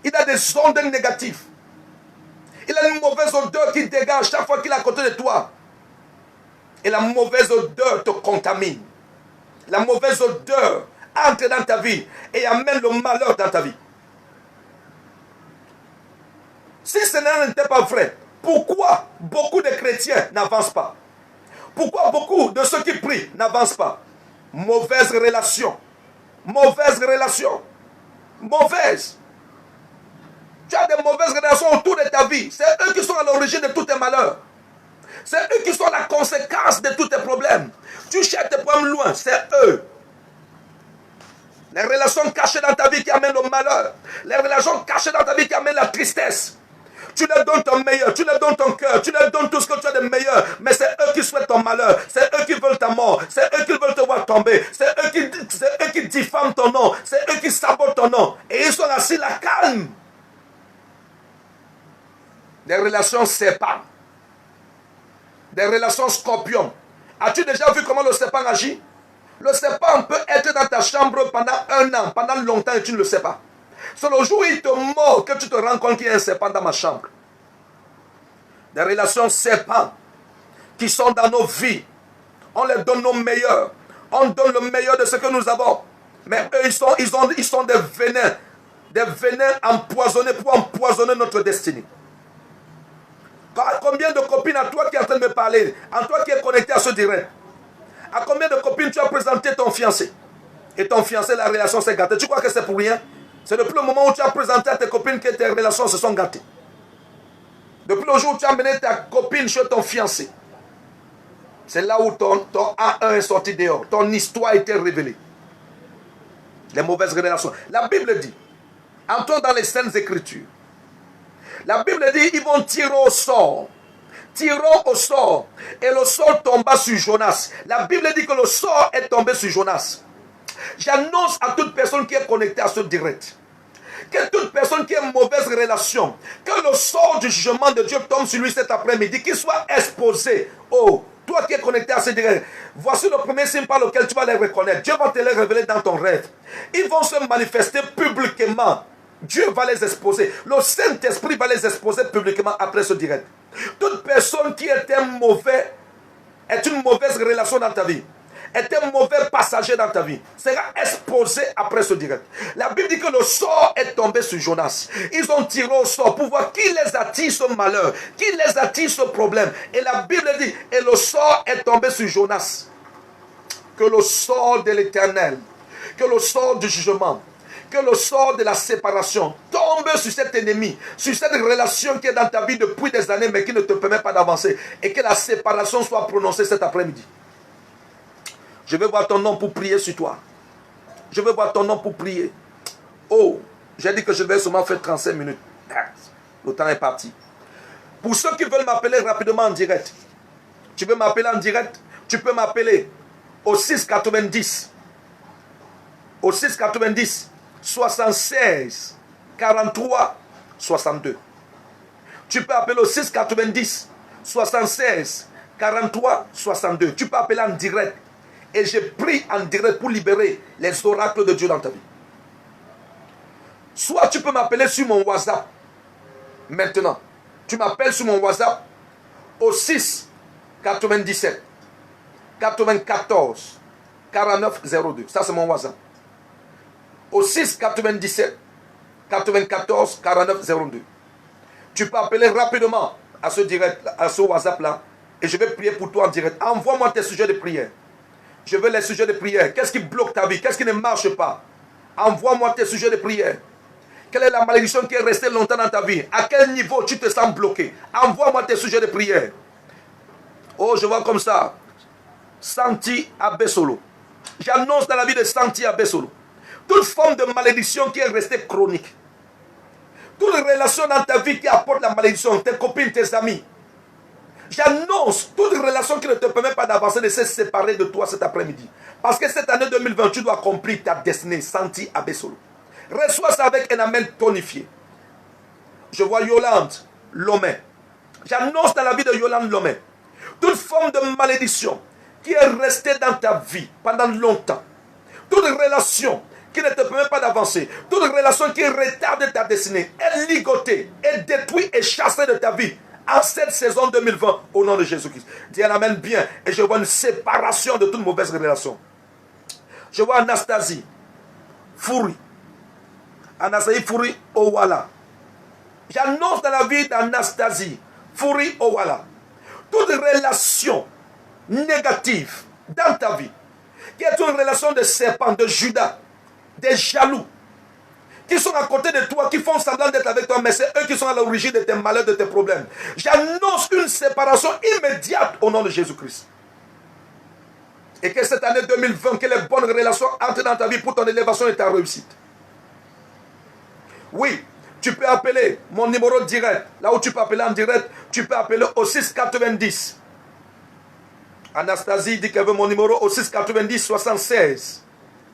Il a des ondes négatives. Il a une mauvaise odeur qui dégage chaque fois qu'il est à côté de toi. Et la mauvaise odeur te contamine. La mauvaise odeur entre dans ta vie et amène le malheur dans ta vie. Si ce n'était pas vrai, pourquoi beaucoup de chrétiens n'avancent pas? Pourquoi beaucoup de ceux qui prient n'avancent pas? Mauvaise relation. Mauvaise relation. Mauvaise. Tu as des mauvaises relations autour de ta vie. C'est eux qui sont à l'origine de tous tes malheurs. C'est eux qui sont la conséquence de tous tes problèmes. Tu cherches tes problèmes loin, c'est eux. Les relations cachées dans ta vie qui amènent le malheur. Les relations cachées dans ta vie qui amènent la tristesse. Tu leur donnes ton meilleur, tu leur donnes ton cœur, tu leur donnes tout ce que tu as de meilleur. Mais c'est eux qui souhaitent ton malheur. C'est eux qui veulent ta mort. C'est eux qui veulent te voir tomber. C'est eux qui diffament ton nom. C'est eux qui sabotent ton nom. Et ils sont assis là, calmes. Des relations serpents. Des relations scorpions. As-tu déjà vu comment le serpent agit? Le serpent peut être dans ta chambre pendant 1 an, pendant longtemps et tu ne le sais pas. C'est le jour où il te mord que tu te rends compte qu'il y a un serpent dans ma chambre. Des relations serpents qui sont dans nos vies. On leur donne nos meilleurs. On donne le meilleur de ce que nous avons. Mais eux, ils sont des venins. Des venins empoisonnés pour empoisonner notre destinée. À combien de copines à toi qui est en train de me parler, à toi qui est connecté à ce direct, à combien de copines tu as présenté ton fiancé? Et ton fiancé, la relation s'est gâtée. Tu crois que c'est pour rien? C'est depuis le moment où tu as présenté à tes copines que tes relations se sont gâtées. Depuis le jour où tu as mené ta copine chez ton fiancé. C'est là où ton A1 est sorti dehors. Ton histoire a été révélée. Les mauvaises relations. La Bible dit, entrons dans les Saintes Écritures. La Bible dit, ils vont tirer au sort. Tirons au sort. Et le sort tomba sur Jonas. La Bible dit que le sort est tombé sur Jonas. J'annonce à toute personne qui est connectée à ce direct, que toute personne qui a une mauvaise relation, que le sort du jugement de Dieu tombe sur lui cet après-midi, qu'il soit exposé. Oh, toi qui es connecté à ce direct, voici le premier signe par lequel tu vas les reconnaître. Dieu va te les révéler dans ton rêve. Ils vont se manifester publiquement. Dieu va les exposer. Le Saint-Esprit va les exposer publiquement après ce direct. Toute personne qui est une mauvaise relation dans ta vie, est un mauvais passager dans ta vie, sera exposé après ce direct. La Bible dit que le sort est tombé sur Jonas. Ils ont tiré au sort pour voir qui les attire ce malheur, qui les attire ce problème. Et la Bible dit, et le sort est tombé sur Jonas. Que le sort de l'Éternel, que le sort du jugement, que le sort de la séparation tombe sur cet ennemi, sur cette relation qui est dans ta vie depuis des années mais qui ne te permet pas d'avancer. Et que la séparation soit prononcée cet après-midi. Je veux voir ton nom pour prier sur toi. Je veux voir ton nom pour prier. Oh, J'ai dit que je vais seulement faire 35 minutes. Le temps est parti. Pour ceux qui veulent m'appeler rapidement en direct, tu veux m'appeler en direct, tu peux m'appeler au 690. Au 690 76 43 62. Tu peux appeler au 690 76 43 62. Tu peux appeler en direct. Et je prie en direct pour libérer les oracles de Dieu dans ta vie. Soit tu peux m'appeler sur mon WhatsApp. Maintenant, tu m'appelles sur mon WhatsApp au 6 97 94 49 02. Ça, c'est mon WhatsApp. Au 6 97 94 49 02. Tu peux appeler rapidement à ce direct, à ce WhatsApp-là, et je vais prier pour toi en direct. Envoie-moi tes sujets de prière. Je veux les sujets de prière. Qu'est-ce qui bloque ta vie? Qu'est-ce qui ne marche pas? Envoie-moi tes sujets de prière. Quelle est la malédiction qui est restée longtemps dans ta vie? À quel niveau tu te sens bloqué? Envoie-moi tes sujets de prière. Oh, je vois comme ça. Santi Abesolo. J'annonce dans la vie de Santi Abesolo toute forme de malédiction qui est restée chronique. Toute relation dans ta vie qui apporte la malédiction, tes copines, tes amis. J'annonce toute relation qui ne te permet pas d'avancer, de se séparer de toi cet après-midi. Parce que cette année 2020, tu dois accomplir ta destinée. Santi Abesolo. Reçois ça avec un amen tonifié. Je vois Yolande Lomé. J'annonce dans la vie de Yolande Lomé toute forme de malédiction qui est restée dans ta vie pendant longtemps. Toute relation qui ne te permet pas d'avancer. Toute relation qui retarde ta destinée est ligotée, est détruite et chassée de ta vie en cette saison 2020 au nom de Jésus-Christ. Dis un amen bien et je vois une séparation de toute mauvaise relation. Je vois Anastasie Fouri. Anastasie Fouri Owala. J'annonce dans la vie d'Anastasie Fouri Owala toute relation négative dans ta vie qui est une relation de serpent, de Judas, des jaloux qui sont à côté de toi, qui font semblant d'être avec toi, mais c'est eux qui sont à l'origine de tes malheurs, de tes problèmes. J'annonce une séparation immédiate au nom de Jésus-Christ. Et que cette année 2020, que les bonnes relations entrent dans ta vie pour ton élévation et ta réussite. Oui, tu peux appeler mon numéro direct. Là où tu peux appeler en direct, tu peux appeler au 690. Anastasie dit qu'elle veut mon numéro au 690 76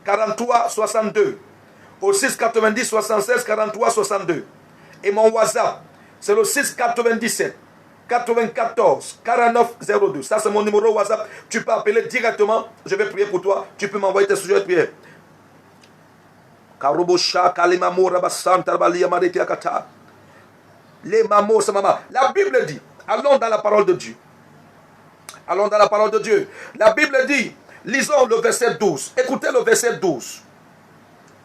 43 62. Au 690 76 43 62. Et mon WhatsApp, c'est le 697 94 49 02. Ça, c'est mon numéro WhatsApp. Tu peux appeler directement. Je vais prier pour toi. Tu peux m'envoyer tes sujets de prière. La Bible dit, allons dans la parole de Dieu. Allons dans la parole de Dieu. La Bible dit, lisons le verset 12. Écoutez le verset 12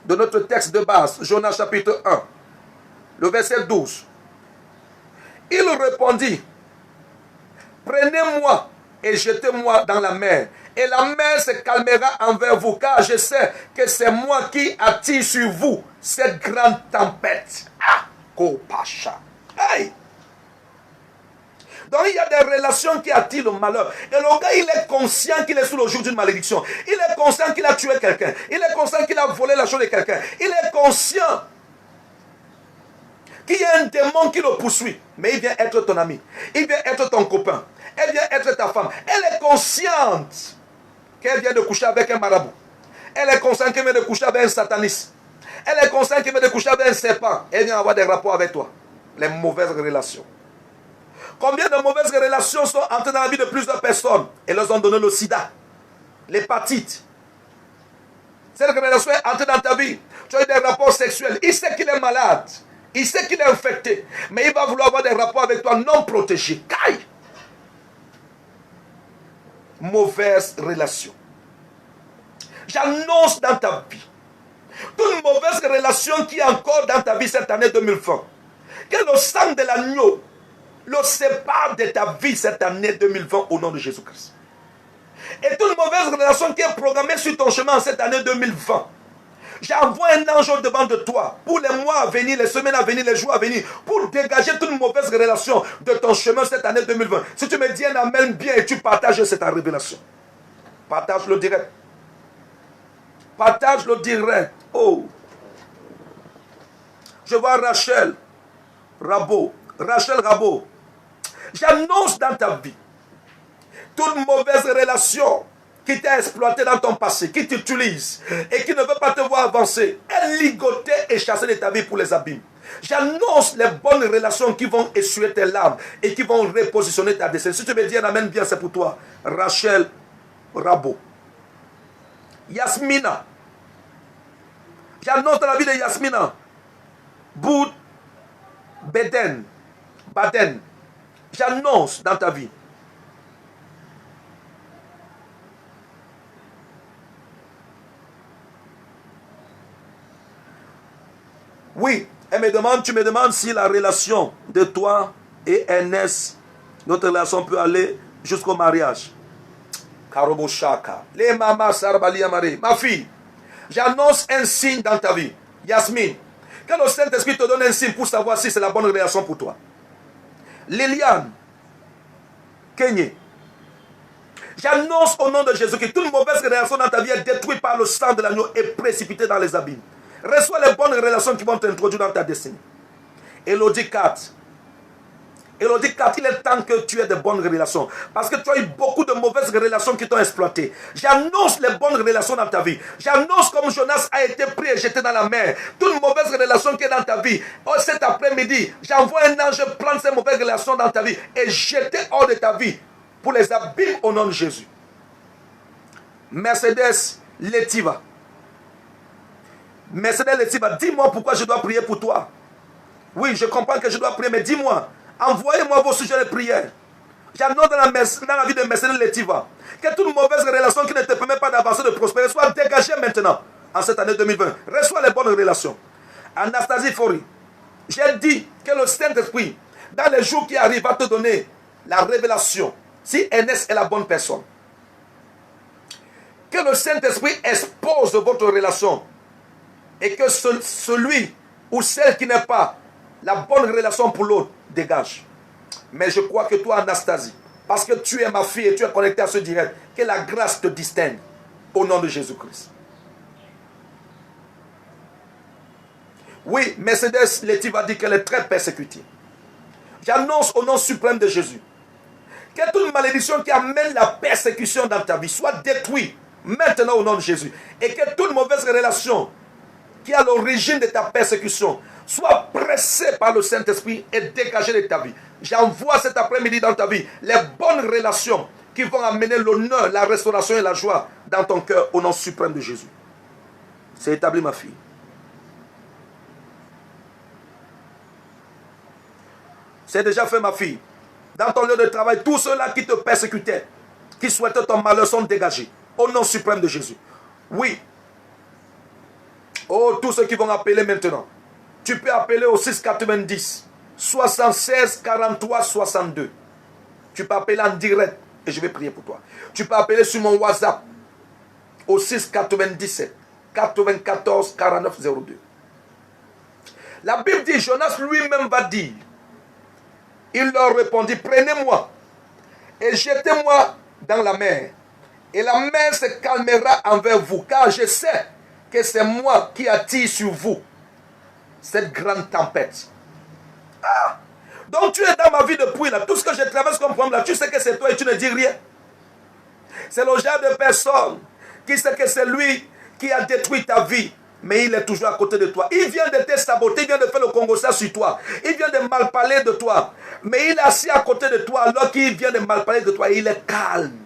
de notre texte de base, Jonas chapitre 1. Le verset 12. Il répondit, prenez-moi et jetez-moi dans la mer. Et la mer se calmera envers vous, car je sais que c'est moi qui attire sur vous cette grande tempête. Ah, Kopacha. Hey! Donc il y a des relations qui attirent le malheur. Et le gars, il est conscient qu'il est sous le joug d'une malédiction. Il est conscient qu'il a tué quelqu'un. Il est conscient qu'il a volé la chose de quelqu'un. Il est conscient qu'il y a un démon qui le poursuit. Mais il vient être ton ami. Il vient être ton copain. Elle vient être ta femme. Elle est consciente qu'elle vient de coucher avec un marabout. Elle est consciente qu'elle vient de coucher avec un sataniste. Elle est consciente qu'elle vient de coucher avec un serpent. Elle vient avoir des rapports avec toi. Les mauvaises relations. Combien de mauvaises relations sont entrées dans la vie de plusieurs personnes et leur ont donné le sida, l'hépatite. Cette relation est entrée dans ta vie. Tu as eu des rapports sexuels. Il sait qu'il est malade. Il sait qu'il est infecté. Mais il va vouloir avoir des rapports avec toi non protégés. Caille. Mauvaise relation. J'annonce dans ta vie toute mauvaise relation qui est encore dans ta vie cette année 2020. Que le sang de l'agneau le sépare de ta vie cette année 2020 au nom de Jésus-Christ. Et toute mauvaise relation qui est programmée sur ton chemin cette année 2020. J'envoie un ange devant de toi pour les mois à venir, les semaines à venir, les jours à venir, pour dégager toute mauvaise relation de ton chemin cette année 2020. Si tu me dis un amen bien et tu partages cette révélation, partage le direct. Partage le direct. Oh. Je vois Rachel Rabot. Rachel Rabot. J'annonce dans ta vie toute mauvaise relation qui t'a exploité dans ton passé, qui t'utilise et qui ne veut pas te voir avancer, est ligotée et chassée de ta vie pour les abîmes. J'annonce les bonnes relations qui vont essuyer tes larmes et qui vont repositionner ta destinée. Si tu me dis un amen bien, c'est pour toi. Rachel Rabot. Yasmina. J'annonce dans la vie de Yasmina. Boud Baden. J'annonce dans ta vie. Oui, tu me demandes si la relation de toi et Ernest, notre relation peut aller jusqu'au mariage. Karoboshaka. Les mamas Sarbali Amari. Ma fille, j'annonce un signe dans ta vie. Yasmine, quand le Saint-Esprit te donne un signe pour savoir si c'est la bonne relation pour toi. Liliane, Kenyé, j'annonce au nom de Jésus que toute mauvaise relation dans ta vie est détruite par le sang de l'agneau et précipitée dans les abîmes. Reçois les bonnes relations qui vont t'introduire dans ta destinée. Elodie 4. Elodie 4, il est temps que tu aies de bonnes relations. Parce que tu as eu beaucoup de mauvaises relations qui t'ont exploité. J'annonce les bonnes relations dans ta vie. J'annonce comme Jonas a été pris et jeté dans la mer. Toute mauvaise relation qui est dans ta vie. Oh, cet après-midi, j'envoie un ange prendre ces mauvaises relations dans ta vie et jeter hors de ta vie pour les abîmes au nom de Jésus. Mercedes Letiva. Mercedes Letiva, dis-moi pourquoi je dois prier pour toi. Oui, je comprends que je dois prier, mais dis-moi. Envoyez-moi vos sujets de prière. J'annonce dans la vie de Mercedes Letiva que toute mauvaise relation qui ne te permet pas d'avancer, de prospérer, soit dégagée maintenant, en cette année 2020. Reçois les bonnes relations. Anastasie Fori, j'ai dit que le Saint-Esprit, dans les jours qui arrivent, va te donner la révélation. Si Ernest est la bonne personne. Que le Saint-Esprit expose votre relation. Et que celui ou celle qui n'est pas la bonne relation pour l'autre, dégage. Mais je crois que toi, Anastasie, parce que tu es ma fille et tu es connectée à ce direct, que la grâce te distingue au nom de Jésus-Christ. Oui, Mercedes Letiva dit qu'elle est très persécutée. J'annonce au nom suprême de Jésus que toute malédiction qui amène la persécution dans ta vie soit détruite maintenant au nom de Jésus. Et que toute mauvaise relation qui est à l'origine de ta persécution soit pressée par le Saint-Esprit et dégagée de ta vie. J'envoie cet après-midi dans ta vie les bonnes relations qui vont amener l'honneur, la restauration et la joie dans ton cœur au nom suprême de Jésus. C'est établi, ma fille. C'est déjà fait, ma fille. Dans ton lieu de travail, tous ceux-là qui te persécutaient, qui souhaitaient ton malheur, sont dégagés au nom suprême de Jésus. Oui. Oh, tous ceux qui vont appeler maintenant. Tu peux appeler au 690 76 43 62. Tu peux appeler en direct et je vais prier pour toi. Tu peux appeler sur mon WhatsApp au 697 94 49 02. La Bible dit, Jonas lui-même va dire, il leur répondit, prenez-moi et jetez-moi dans la mer. Et la mer se calmera envers vous, car je sais que c'est moi qui attire sur vous cette grande tempête. Ah! Donc tu es dans ma vie depuis là. Tout ce que je traverse comme problème là, tu sais que c'est toi et tu ne dis rien. C'est le genre de personne qui sait que c'est lui qui a détruit ta vie. Mais il est toujours à côté de toi. Il vient de te saboter, il vient de faire le Congo-ça sur toi. Il vient de mal parler de toi. Mais il est assis à côté de toi alors qu'il vient de mal parler de toi. Il est calme.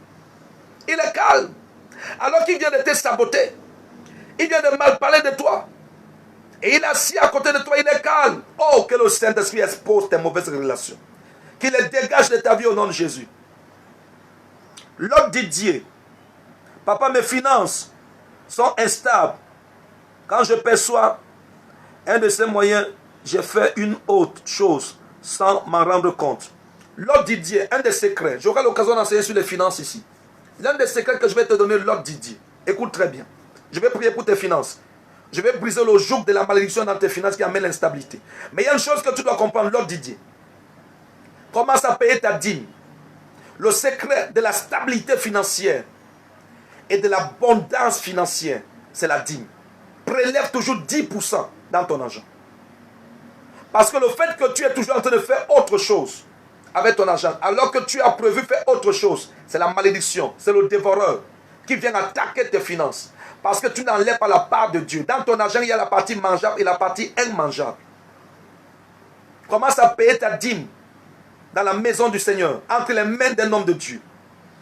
Il est calme. Alors qu'il vient de te saboter. Il vient de mal parler de toi. Et il est assis à côté de toi, il est calme. Oh, que le Saint-Esprit expose tes mauvaises relations. Qu'il les dégage de ta vie au nom de Jésus. L'autre Didier. Papa, mes finances sont instables. Quand je perçois un de ces moyens, j'ai fait une autre chose sans m'en rendre compte. L'autre Didier, un des secrets. J'aurai l'occasion d'enseigner sur les finances ici. L'un des secrets que je vais te donner, l'autre Didier. Écoute très bien. Je vais prier pour tes finances. Je vais briser le joug de la malédiction dans tes finances qui amène l'instabilité. Mais il y a une chose que tu dois comprendre, l'autre Didier. Commence à payer ta dîme. Le secret de la stabilité financière et de l'abondance financière, c'est la dîme. Prélève toujours 10% dans ton argent. Parce que le fait que tu es toujours en train de faire autre chose avec ton argent, alors que tu as prévu faire autre chose, c'est la malédiction, c'est le dévoreur qui vient attaquer tes finances. Parce que tu n'enlèves pas la part de Dieu. Dans ton argent, il y a la partie mangeable et la partie immangeable. Commence à payer ta dîme dans la maison du Seigneur, entre les mains d'un homme de Dieu.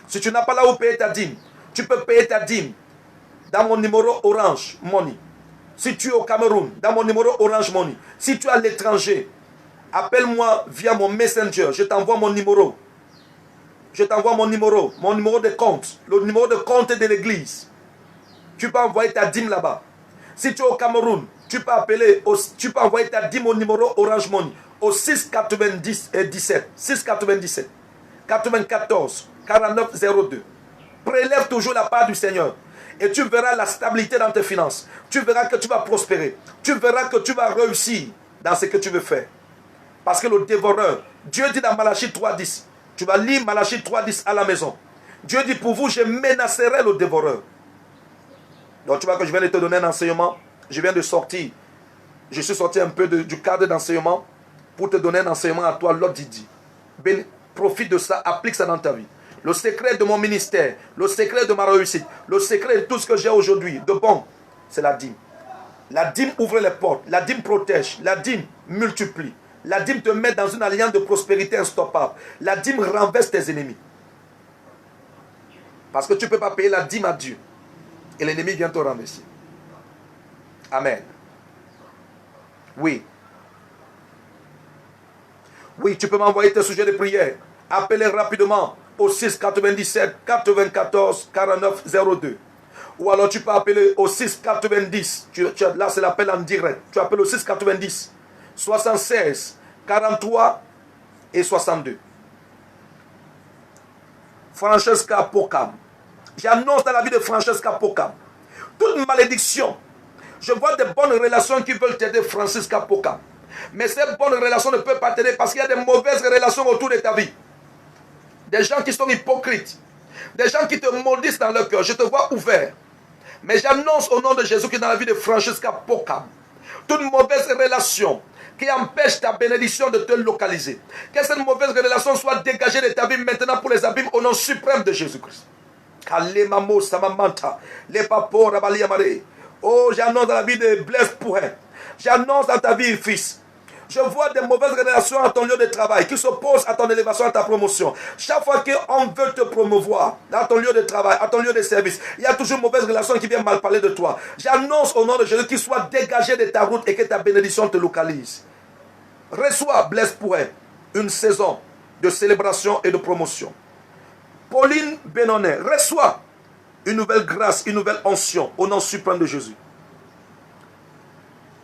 Si tu n'as pas là où payer ta dîme, tu peux payer ta dîme dans mon numéro Orange Money. Si tu es au Cameroun, dans mon numéro Orange Money. Si tu es à l'étranger, appelle-moi via mon Messenger. Je t'envoie mon numéro. Je t'envoie mon numéro de compte, le numéro de compte de l'église. Tu peux envoyer ta dîme là-bas. Si tu es au Cameroun, tu peux envoyer ta dîme au numéro Orange Money au 697 94 49 02. Prélève toujours la part du Seigneur et tu verras la stabilité dans tes finances. Tu verras que tu vas prospérer. Tu verras que tu vas réussir dans ce que tu veux faire. Parce que le dévoreur, Dieu dit dans Malachie 3.10, tu vas lire Malachie 3.10 à la maison. Dieu dit pour vous, je menacerai le dévoreur. Donc tu vois que je viens de te donner un enseignement. Je viens de sortir. Je suis sorti un peu du cadre d'enseignement pour te donner un enseignement à toi, Lord Didi. Profite de ça, applique ça dans ta vie. Le secret de mon ministère, le secret de ma réussite, le secret de tout ce que j'ai aujourd'hui, de bon, c'est la dîme. La dîme ouvre les portes, la dîme protège, la dîme multiplie. La dîme te met dans une alliance de prospérité instoppable. La dîme renverse tes ennemis. Parce que tu ne peux pas payer la dîme à Dieu. Et l'ennemi vient te renverser. Amen. Oui. Oui, tu peux m'envoyer tes sujets de prière. Appelez rapidement au 6 97 94 49 02. Ou alors tu peux appeler au 6 90. Là, c'est l'appel en direct. Tu appelles au 6 90 76 43 et 62. Francesca Pokam. J'annonce dans la vie de Francesca Pokam toute malédiction. Je vois des bonnes relations qui veulent t'aider, Francesca Pokam. Mais ces bonnes relations ne peuvent pas t'aider parce qu'il y a des mauvaises relations autour de ta vie. Des gens qui sont hypocrites. Des gens qui te maudissent dans leur cœur. Je te vois ouvert. Mais j'annonce au nom de Jésus qui est dans la vie de Francesca Pokam toute mauvaise relation qui empêche ta bénédiction de te localiser. Que cette mauvaise relation soit dégagée de ta vie maintenant pour les abîmes au nom suprême de Jésus-Christ. Oh, j'annonce dans la vie de Blaise Pourin. J'annonce dans ta vie, fils. Je vois des mauvaises relations à ton lieu de travail qui s'opposent à ton élévation, à ta promotion. Chaque fois qu'on veut te promouvoir dans ton lieu de travail, à ton lieu de service, il y a toujours une mauvaise relation qui vient mal parler de toi. J'annonce au nom de Jésus qu'il soit dégagé de ta route et que ta bénédiction te localise. Reçois, Blaise Pourin, une saison de célébration et de promotion. Pauline Benonet, reçois une nouvelle grâce, une nouvelle onction au nom suprême de Jésus.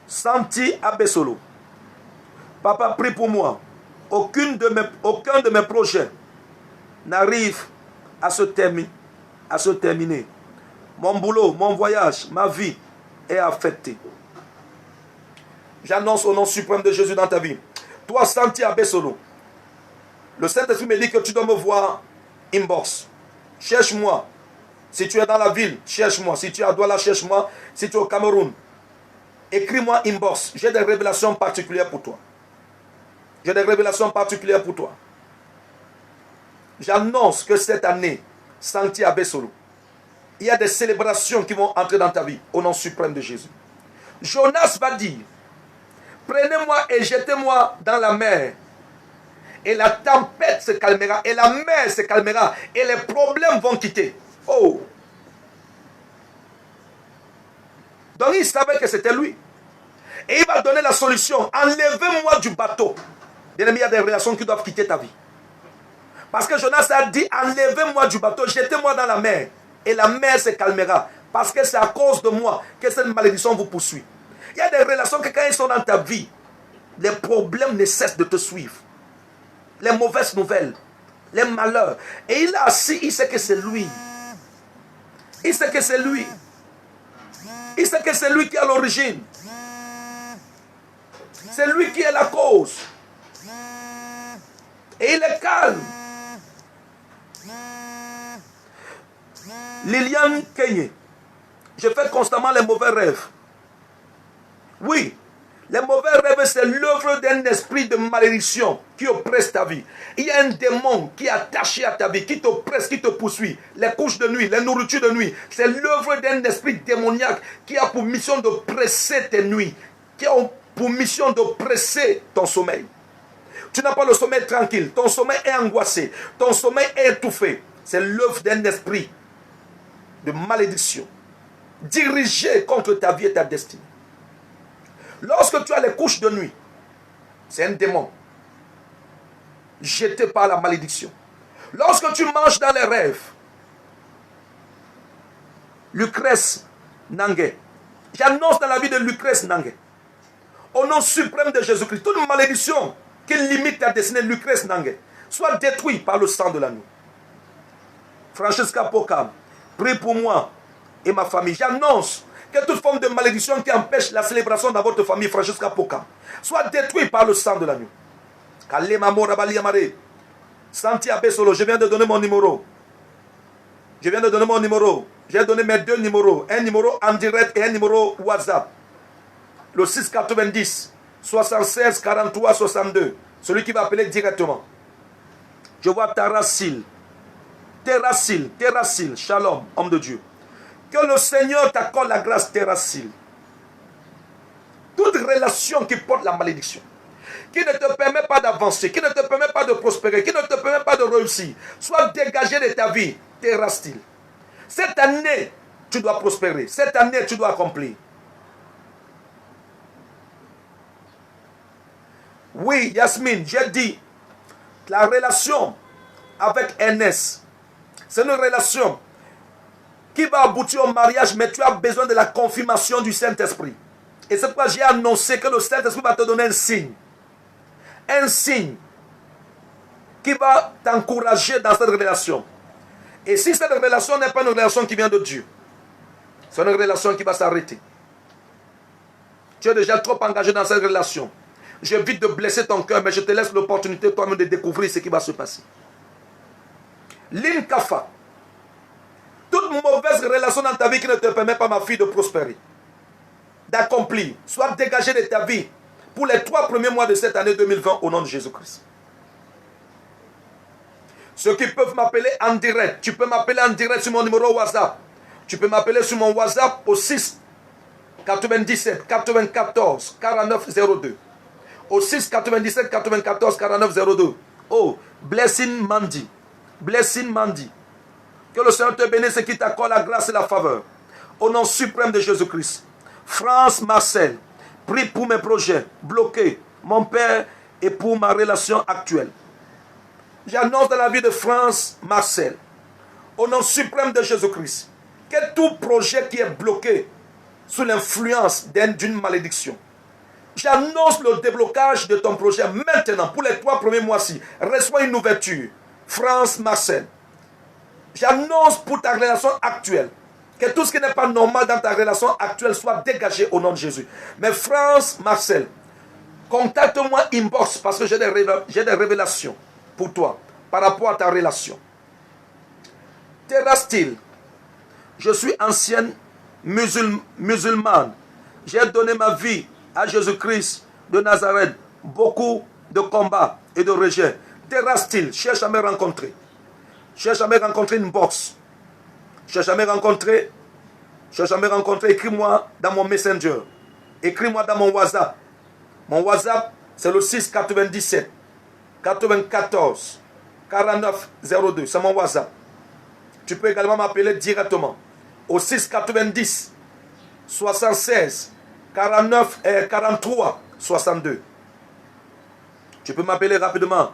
Santi Abesolo. Papa, prie pour moi. Aucun de mes projets n'arrive à se terminer. Mon boulot, mon voyage, ma vie est affectée. J'annonce au nom suprême de Jésus dans ta vie. Toi, Santi Abesolo, le Saint-Esprit me dit que tu dois me voir inbox. Cherche-moi. Si tu es dans la ville, cherche-moi. Si tu es à Douala, cherche-moi. Si tu es au Cameroun, écris-moi inbox. J'ai des révélations particulières pour toi. J'ai des révélations particulières pour toi. J'annonce que cette année, Santi Abesolo, il y a des célébrations qui vont entrer dans ta vie au nom suprême de Jésus. Jonas va dire, prenez-moi et jetez-moi dans la mer. Et la tempête se calmera, et la mer se calmera, et les problèmes vont quitter. Oh! Donc il savait que c'était lui. Et il va donner la solution. Enlevez-moi du bateau. Bien aimé, il y a des relations qui doivent quitter ta vie. Parce que Jonas a dit, enlevez-moi du bateau, jetez-moi dans la mer. Et la mer se calmera. Parce que c'est à cause de moi que cette malédiction vous poursuit. Il y a des relations que quand elles sont dans ta vie, les problèmes ne cessent de te suivre. Les mauvaises nouvelles, les malheurs. Et il est assis, il sait que c'est lui. Il sait que c'est lui. Il sait que c'est lui qui est à l'origine. C'est lui qui est la cause. Et il est calme. Liliane Kenye, je fais constamment les mauvais rêves. Oui, Les mauvais rêves, c'est l'œuvre d'un esprit de malédiction qui oppresse ta vie. Il y a un démon qui est attaché à ta vie, qui t'oppresse, qui te poursuit. Les couches de nuit, les nourritures de nuit, c'est l'œuvre d'un esprit démoniaque qui a pour mission d'oppresser tes nuits, qui a pour mission d'oppresser ton sommeil. Tu n'as pas le sommeil tranquille, ton sommeil est angoissé, ton sommeil est étouffé. C'est l'œuvre d'un esprit de malédiction dirigé contre ta vie et ta destinée. Lorsque tu as les couches de nuit, c'est un démon jeté par la malédiction. Lorsque tu manges dans les rêves, Lucrèce Nangué, j'annonce dans la vie de Lucrèce Nangué, au nom suprême de Jésus-Christ, toute malédiction qui limite ta destinée, Lucrèce Nangué, soit détruite par le sang de l'agneau. Francesca Pokam, prie pour moi et ma famille. J'annonce que toute forme de malédiction qui empêche la célébration dans votre famille, Francesca Pokam, soit détruite par le sang de l'agneau. Santi Abesolo, je viens de donner mon numéro. Je viens de donner mon numéro. J'ai donné mes deux numéros. Un numéro en direct et un numéro WhatsApp. Le 690 76 43 62. Celui qui va appeler directement. Je vois Terracil. Terracil. Shalom, homme de Dieu. Que le Seigneur t'accorde la grâce, Terracil. Toute relation qui porte la malédiction, qui ne te permet pas d'avancer, qui ne te permet pas de prospérer, qui ne te permet pas de réussir, soit dégagé de ta vie, Terracil. Cette année, tu dois prospérer. Cette année, tu dois accomplir. Oui, Yasmine, j'ai dit, la relation avec Ernest, c'est une relation qui va aboutir au mariage, mais tu as besoin de la confirmation du Saint-Esprit. Et c'est pourquoi j'ai annoncé que le Saint-Esprit va te donner un signe. Un signe qui va t'encourager dans cette relation. Et si cette relation n'est pas une relation qui vient de Dieu, c'est une relation qui va s'arrêter. Tu es déjà trop engagé dans cette relation. J'évite de blesser ton cœur, mais je te laisse l'opportunité toi-même de découvrir ce qui va se passer. L'Inkafa. Toute mauvaise relation dans ta vie qui ne te permet pas, ma fille, de prospérer, d'accomplir, soit dégagée de ta vie pour les 3 premiers mois de cette année 2020 au nom de Jésus-Christ. Ceux qui peuvent m'appeler en direct, tu peux m'appeler en direct sur mon numéro WhatsApp. Tu peux m'appeler sur mon WhatsApp au 6 97 94 49 02. Au 6 97 94 49 02. Oh, Blessing Mandy. Blessing Mandy. Que le Seigneur te bénisse et qu'il t'accorde la grâce et la faveur. Au nom suprême de Jésus-Christ. France Marcel, prie pour mes projets bloqués, mon père, et pour ma relation actuelle. J'annonce dans la vie de France Marcel, au nom suprême de Jésus-Christ, que tout projet qui est bloqué sous l'influence d'une malédiction, j'annonce le déblocage de ton projet maintenant, pour les 3 premiers mois-ci. Reçois une ouverture. France Marcel. J'annonce pour ta relation actuelle que tout ce qui n'est pas normal dans ta relation actuelle soit dégagé au nom de Jésus. Mais France Marcel, contacte-moi inbox parce que j'ai des révélations pour toi par rapport à ta relation. Terrastil, je suis ancienne musulmane. J'ai donné ma vie à Jésus-Christ de Nazareth. Beaucoup de combats et de rejet. Terrastil, cherche à me rencontrer. Cherche à me rencontrer une box. Cherche à me rencontrer. Écris-moi dans mon Messenger. Écris-moi dans mon WhatsApp. Mon WhatsApp, c'est le 6 97 94 49 02. C'est mon WhatsApp. Tu peux également m'appeler directement au 6 90 76 49 43 62. Tu peux m'appeler rapidement.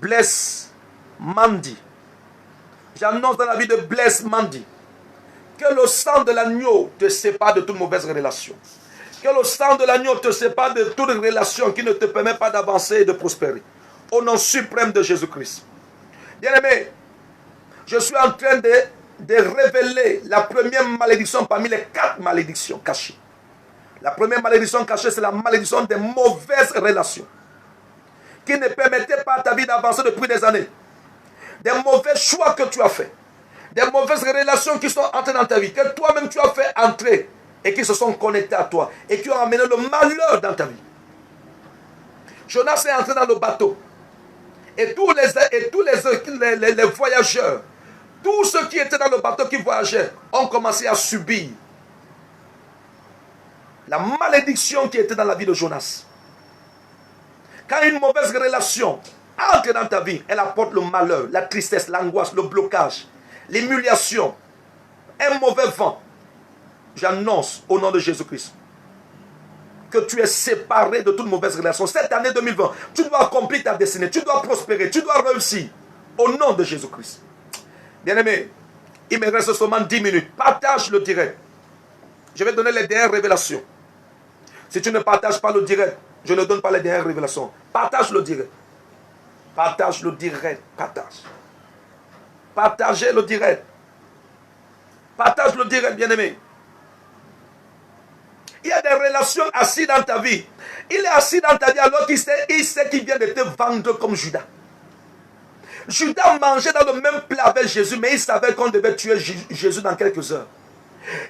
Bless Mandy. J'annonce dans la vie de Bless Mandy que le sang de l'agneau te sépare de toute mauvaise relation. Que le sang de l'agneau te sépare de toute relation qui ne te permet pas d'avancer et de prospérer. Au nom suprême de Jésus-Christ. Bien-aimé, je suis en train de révéler la première malédiction parmi les 4 malédictions cachées. La première malédiction cachée, c'est la malédiction des mauvaises relations qui ne permettaient pas à ta vie d'avancer depuis des années. Des mauvais choix que tu as faits. Des mauvaises relations qui sont entrées dans ta vie, que toi-même tu as fait entrer et qui se sont connectés à toi et qui ont amené le malheur dans ta vie. Jonas est entré dans le bateau et tous les voyageurs, tous ceux qui étaient dans le bateau qui voyageaient ont commencé à subir la malédiction qui était dans la vie de Jonas. Quand une mauvaise relation entre dans ta vie, elle apporte le malheur, la tristesse, l'angoisse, le blocage, l'humiliation, un mauvais vent. J'annonce au nom de Jésus-Christ que tu es séparé de toute mauvaise relation. Cette année 2020, tu dois accomplir ta destinée, tu dois prospérer, tu dois réussir au nom de Jésus-Christ. Bien-aimé, il me reste seulement 10 minutes. Partage le direct. Je vais donner les dernières révélations. Si tu ne partages pas le direct, je ne donne pas les dernières révélations. Partage le direct. Partage le direct. Partage. Partagez le direct. Partage le direct, bien-aimé. Il y a des relations assises dans ta vie. Il est assis dans ta vie alors qu'il sait qu'il vient de te vendre comme Judas. Judas mangeait dans le même plat avec Jésus, mais il savait qu'on devait tuer Jésus dans quelques heures.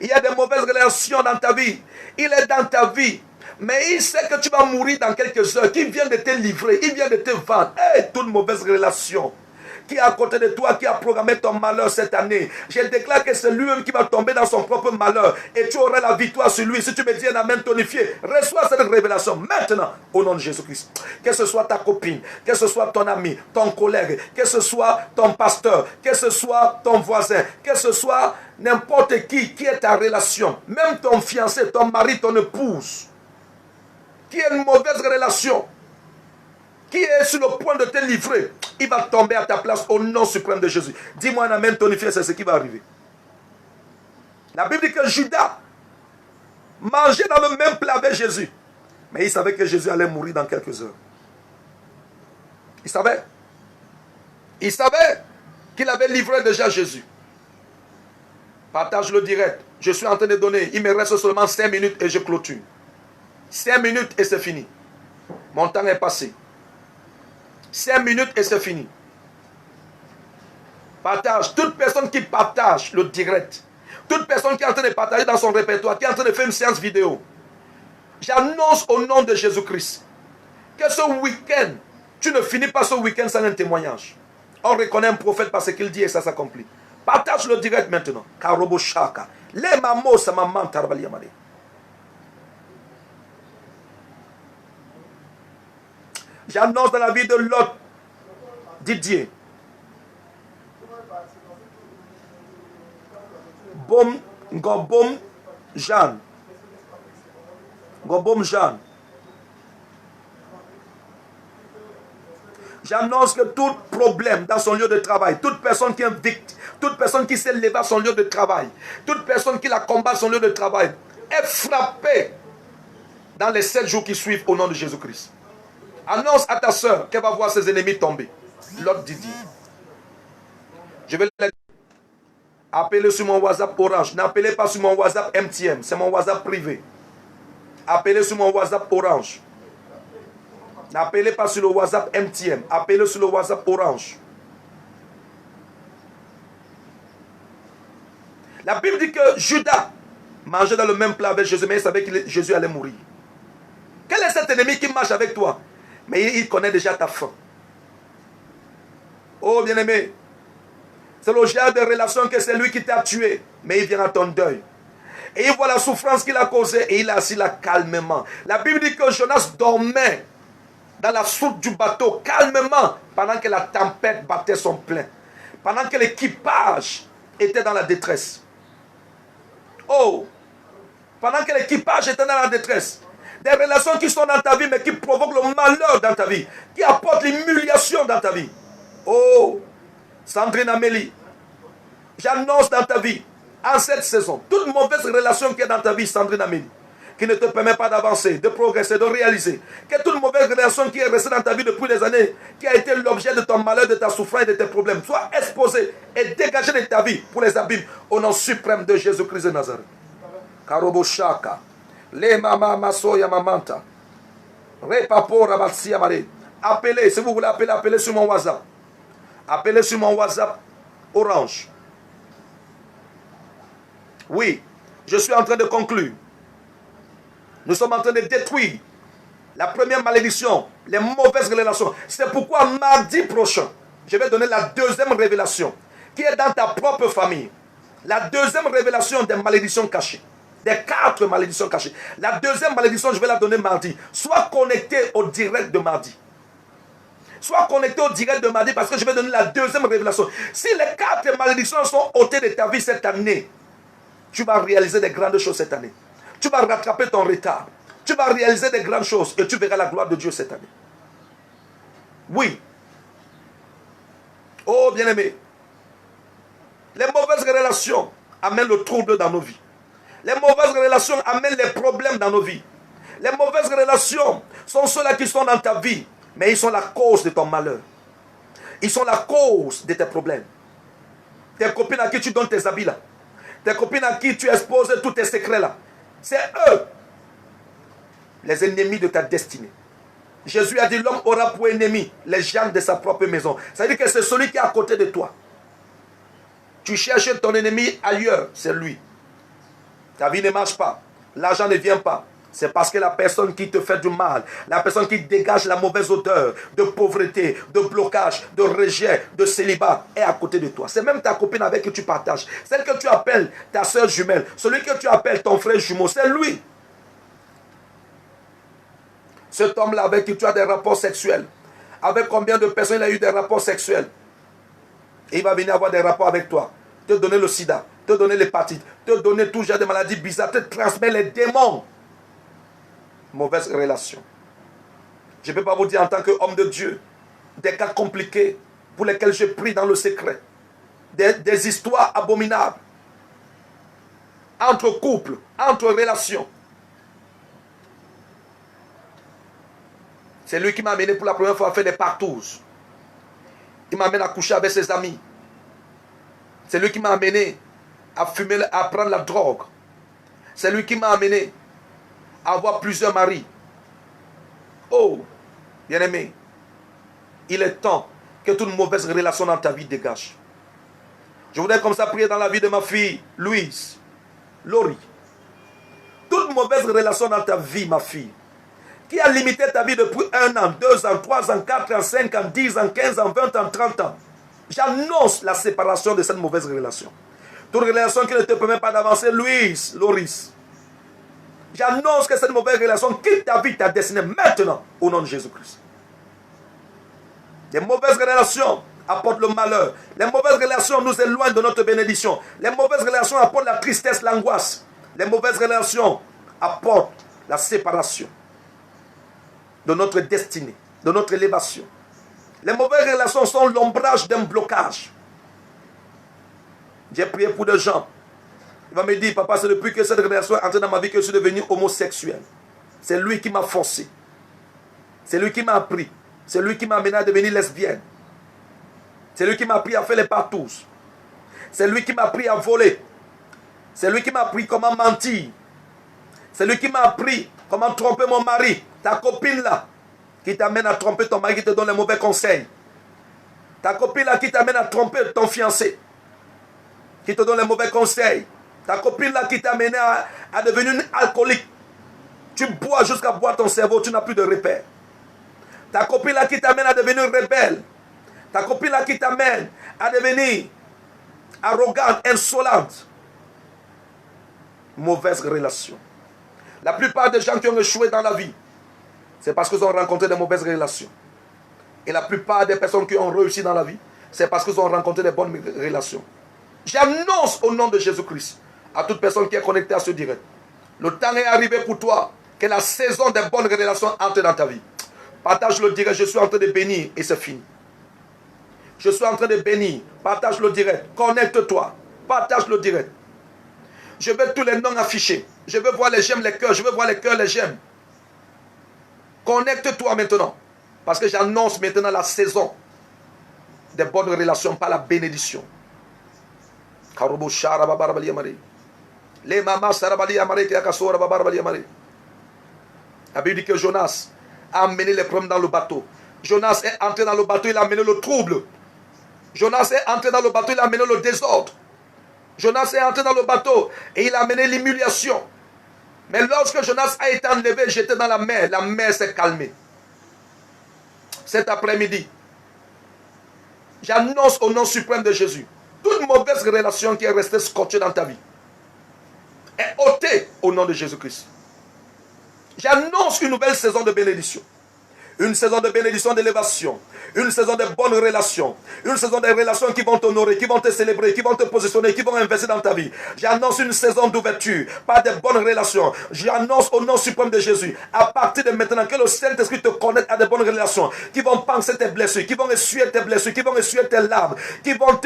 Il y a des mauvaises relations dans ta vie. Il est dans ta vie. Mais il sait que tu vas mourir dans quelques heures. Qu'il vient de te livrer. Il vient de te vendre. Et toute mauvaise relation qui est à côté de toi, qui a programmé ton malheur cette année. Je déclare que c'est lui-même qui va tomber dans son propre malheur. Et tu auras la victoire sur lui. Si tu me dis un amen tonifié, reçois cette révélation maintenant au nom de Jésus-Christ. Que ce soit ta copine, que ce soit ton ami, ton collègue, que ce soit ton pasteur, que ce soit ton voisin, que ce soit n'importe qui est ta relation. Même ton fiancé, ton mari, ton épouse, qui a une mauvaise relation, qui est sur le point de te livrer, il va tomber à ta place au nom suprême de Jésus. Dis-moi un amen tonifié, c'est ce qui va arriver. La Bible dit que Judas mangeait dans le même plat avec Jésus. Mais il savait que Jésus allait mourir dans quelques heures. Il savait. Il savait qu'il avait livré déjà Jésus. Partage le direct. Je suis en train de donner. Il me reste seulement 5 minutes et je clôture. 5 minutes et c'est fini. Mon temps est passé. 5 minutes et c'est fini. Partage. Toute personne qui partage le direct, toute personne qui est en train de partager dans son répertoire, qui est en train de faire une séance vidéo, j'annonce au nom de Jésus-Christ que ce week-end, tu ne finis pas ce week-end sans un témoignage. On reconnaît un prophète parce qu'il dit et ça s'accomplit. Partage le direct maintenant. Karobo Shaka. Les mamos, ça m'a menté. J'annonce dans la vie de l'autre Didier. Gobom Jeanne. Gobom Jeanne. J'annonce que tout problème dans son lieu de travail, toute personne qui est victime, toute personne qui s'est levée à son lieu de travail, toute personne qui la combat à son lieu de travail, est frappée dans les 7 jours qui suivent au nom de Jésus-Christ. Annonce à ta soeur qu'elle va voir ses ennemis tomber. L'autre Didier. Je vais appeler sur mon WhatsApp Orange. N'appelez pas sur mon WhatsApp MTM. C'est mon WhatsApp privé. Appelez sur mon WhatsApp Orange. N'appelez pas sur le WhatsApp MTM. Appelez sur le WhatsApp Orange. La Bible dit que Judas mangeait dans le même plat avec Jésus, mais il savait que Jésus allait mourir. Quel est cet ennemi qui marche avec toi? Mais il connaît déjà ta fin. Oh bien-aimé, c'est le genre de relation que c'est lui qui t'a tué, mais il vient à ton deuil. Et il voit la souffrance qu'il a causée et il est assis là calmement. La Bible dit que Jonas dormait dans la soute du bateau calmement pendant que la tempête battait son plein. Pendant que l'équipage était dans la détresse. Oh, pendant que l'équipage était dans la détresse. Des relations qui sont dans ta vie mais qui provoquent le malheur dans ta vie. Qui apportent l'humiliation dans ta vie. Oh, Sandrine Amélie, j'annonce dans ta vie, en cette saison, toute mauvaise relation qui est dans ta vie, Sandrine Amélie, qui ne te permet pas d'avancer, de progresser, de réaliser, que toute mauvaise relation qui est restée dans ta vie depuis des années, qui a été l'objet de ton malheur, de ta souffrance et de tes problèmes, soit exposée et dégagée de ta vie pour les abîmes, au nom suprême de Jésus-Christ de Nazareth. Karobo Shaka, Le Mama Masoya Mamanta, Repapo Rabatsia Mare. Appelez, si vous voulez appeler, appelez sur mon WhatsApp. Appelez sur mon WhatsApp Orange. Oui, je suis en train de conclure. Nous sommes en train de détruire la première malédiction, les mauvaises relations. C'est pourquoi mardi prochain, je vais donner la deuxième révélation qui est dans ta propre famille. La deuxième révélation des malédictions cachées. Des 4 malédictions cachées. La deuxième malédiction, je vais la donner mardi. Sois connecté au direct de mardi. Sois connecté au direct de mardi parce que je vais donner la deuxième révélation. Si les 4 malédictions sont ôtées de ta vie cette année, tu vas réaliser des grandes choses cette année. Tu vas rattraper ton retard. Tu vas réaliser des grandes choses et tu verras la gloire de Dieu cette année. Oui. Oh, bien-aimé. Les mauvaises relations amènent le trouble dans nos vies. Les mauvaises relations amènent les problèmes dans nos vies. Les mauvaises relations sont ceux-là qui sont dans ta vie, mais ils sont la cause de ton malheur. Ils sont la cause de tes problèmes. Tes copines à qui tu donnes tes habits là. Tes copines à qui tu exposes tous tes secrets là. C'est eux, les ennemis de ta destinée. Jésus a dit, l'homme aura pour ennemi les gens de sa propre maison. Ça veut dire que c'est celui qui est à côté de toi. Tu cherches ton ennemi ailleurs, c'est lui. Ta vie ne marche pas. L'argent ne vient pas. C'est parce que la personne qui te fait du mal, la personne qui dégage la mauvaise odeur de pauvreté, de blocage, de rejet, de célibat est à côté de toi. C'est même ta copine avec qui tu partages. Celle que tu appelles ta soeur jumelle, celui que tu appelles ton frère jumeau, c'est lui. Cet homme-là avec qui tu as des rapports sexuels, avec combien de personnes il a eu des rapports sexuels? Et il va venir avoir des rapports avec toi, te donner le sida, te donner l'hépatite, te donner tout genre de maladies bizarres, te transmettre les démons. Mauvaise relation. Je ne peux pas vous dire en tant qu'homme de Dieu, des cas compliqués pour lesquels je prie dans le secret, des histoires abominables, entre couples, entre relations. C'est lui qui m'a amené pour la première fois à faire des partous. Il m'a amené à coucher avec ses amis. C'est lui qui m'a amené à fumer, à prendre la drogue. C'est lui qui m'a amené à avoir plusieurs maris. Oh, bien-aimé, il est temps que toute mauvaise relation dans ta vie dégage. Je voudrais comme ça prier dans la vie de ma fille, Louise, Laurie. Toute mauvaise relation dans ta vie, ma fille, qui a limité ta vie depuis 1 an, 2 ans, 3 ans, 4 ans, 5 ans, 10 ans, 15 ans, 20 ans, 30 ans. J'annonce la séparation de cette mauvaise relation. Toute relation qui ne te permet pas d'avancer, Louise, Loris. J'annonce que cette mauvaise relation quitte ta vie, ta destinée maintenant, au nom de Jésus-Christ. Les mauvaises relations apportent le malheur. Les mauvaises relations nous éloignent de notre bénédiction. Les mauvaises relations apportent la tristesse, l'angoisse. Les mauvaises relations apportent la séparation de notre destinée, de notre élévation. Les mauvaises relations sont l'ombrage d'un blocage. J'ai prié pour des gens. Il va me dire, papa, c'est depuis que cette relation est entrée dans ma vie que je suis devenu homosexuel. C'est lui qui m'a forcé. C'est lui qui m'a appris. C'est lui qui m'a amené à devenir lesbienne. C'est lui qui m'a appris à faire les partous. C'est lui qui m'a appris à voler. C'est lui qui m'a appris comment mentir. C'est lui qui m'a appris comment tromper mon mari. Ta copine là, qui t'amène à tromper ton mari, qui te donne les mauvais conseils. Ta copine là qui t'amène à tromper ton fiancé, qui te donne les mauvais conseils. Ta copine là qui t'a amené à devenir une alcoolique. Tu bois jusqu'à boire ton cerveau, tu n'as plus de repères. Ta copine là qui t'amène à devenir rebelle. Ta copine là qui t'amène à devenir arrogante, insolente. Mauvaise relation. La plupart des gens qui ont échoué dans la vie, c'est parce qu'ils ont rencontré de mauvaises relations. Et la plupart des personnes qui ont réussi dans la vie, c'est parce qu'ils ont rencontré de bonnes relations. J'annonce au nom de Jésus-Christ à toute personne qui est connectée à ce direct. Le temps est arrivé pour toi que la saison des bonnes relations entre dans ta vie. Partage le direct, je suis en train de bénir et c'est fini. Je suis en train de bénir. Partage le direct. Connecte-toi. Partage le direct. Je veux tous les noms affichés. Je veux voir les j'aime, les cœurs. Je veux voir les cœurs, les j'aime. Connecte-toi maintenant. Parce que j'annonce maintenant la saison des bonnes relations par la bénédiction. Les mamas sarabali amare qui a kassora babarbali amare. La Bible dit que Jonas a amené les problèmes dans le bateau. Jonas est entré dans le bateau, il a amené le trouble. Jonas est entré dans le bateau, il a amené le désordre. Jonas est entré dans le bateau et il a amené l'humiliation. Mais lorsque Jonas a été enlevé, jeté dans la mer s'est calmée. Cet après-midi, j'annonce au nom suprême de Jésus, toute mauvaise relation qui est restée scotchée dans ta vie est ôtée au nom de Jésus-Christ. J'annonce une nouvelle saison de bénédiction. Une saison de bénédiction, d'élévation. Une saison de bonnes relations. Une saison de relations qui vont t'honorer, qui vont te célébrer, qui vont te positionner, qui vont investir dans ta vie. J'annonce une saison d'ouverture, pas de bonnes relations. J'annonce au nom suprême de Jésus, à partir de maintenant, que le Saint-Esprit te connecte à de bonnes relations, qui vont penser tes blessures, qui vont essuyer tes blessures, qui vont essuyer tes larmes, qui vont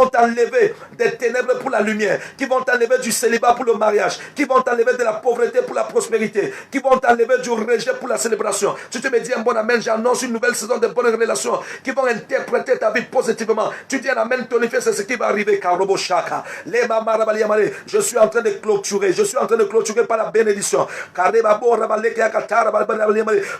t'enlever des ténèbres pour la lumière, qui vont t'enlever du célibat pour le mariage, qui vont t'enlever de la pauvreté pour la prospérité, qui vont t'enlever du rejet pour la célébration. Si tu me dis un bon amen, j'annonce une nouvelle saison de bonnes relations qui vont interpréter ta vie positivement. Tu dis un amen tonifié, c'est ce qui va arriver. Je suis en train de clôturer. Je suis en train de clôturer par la bénédiction.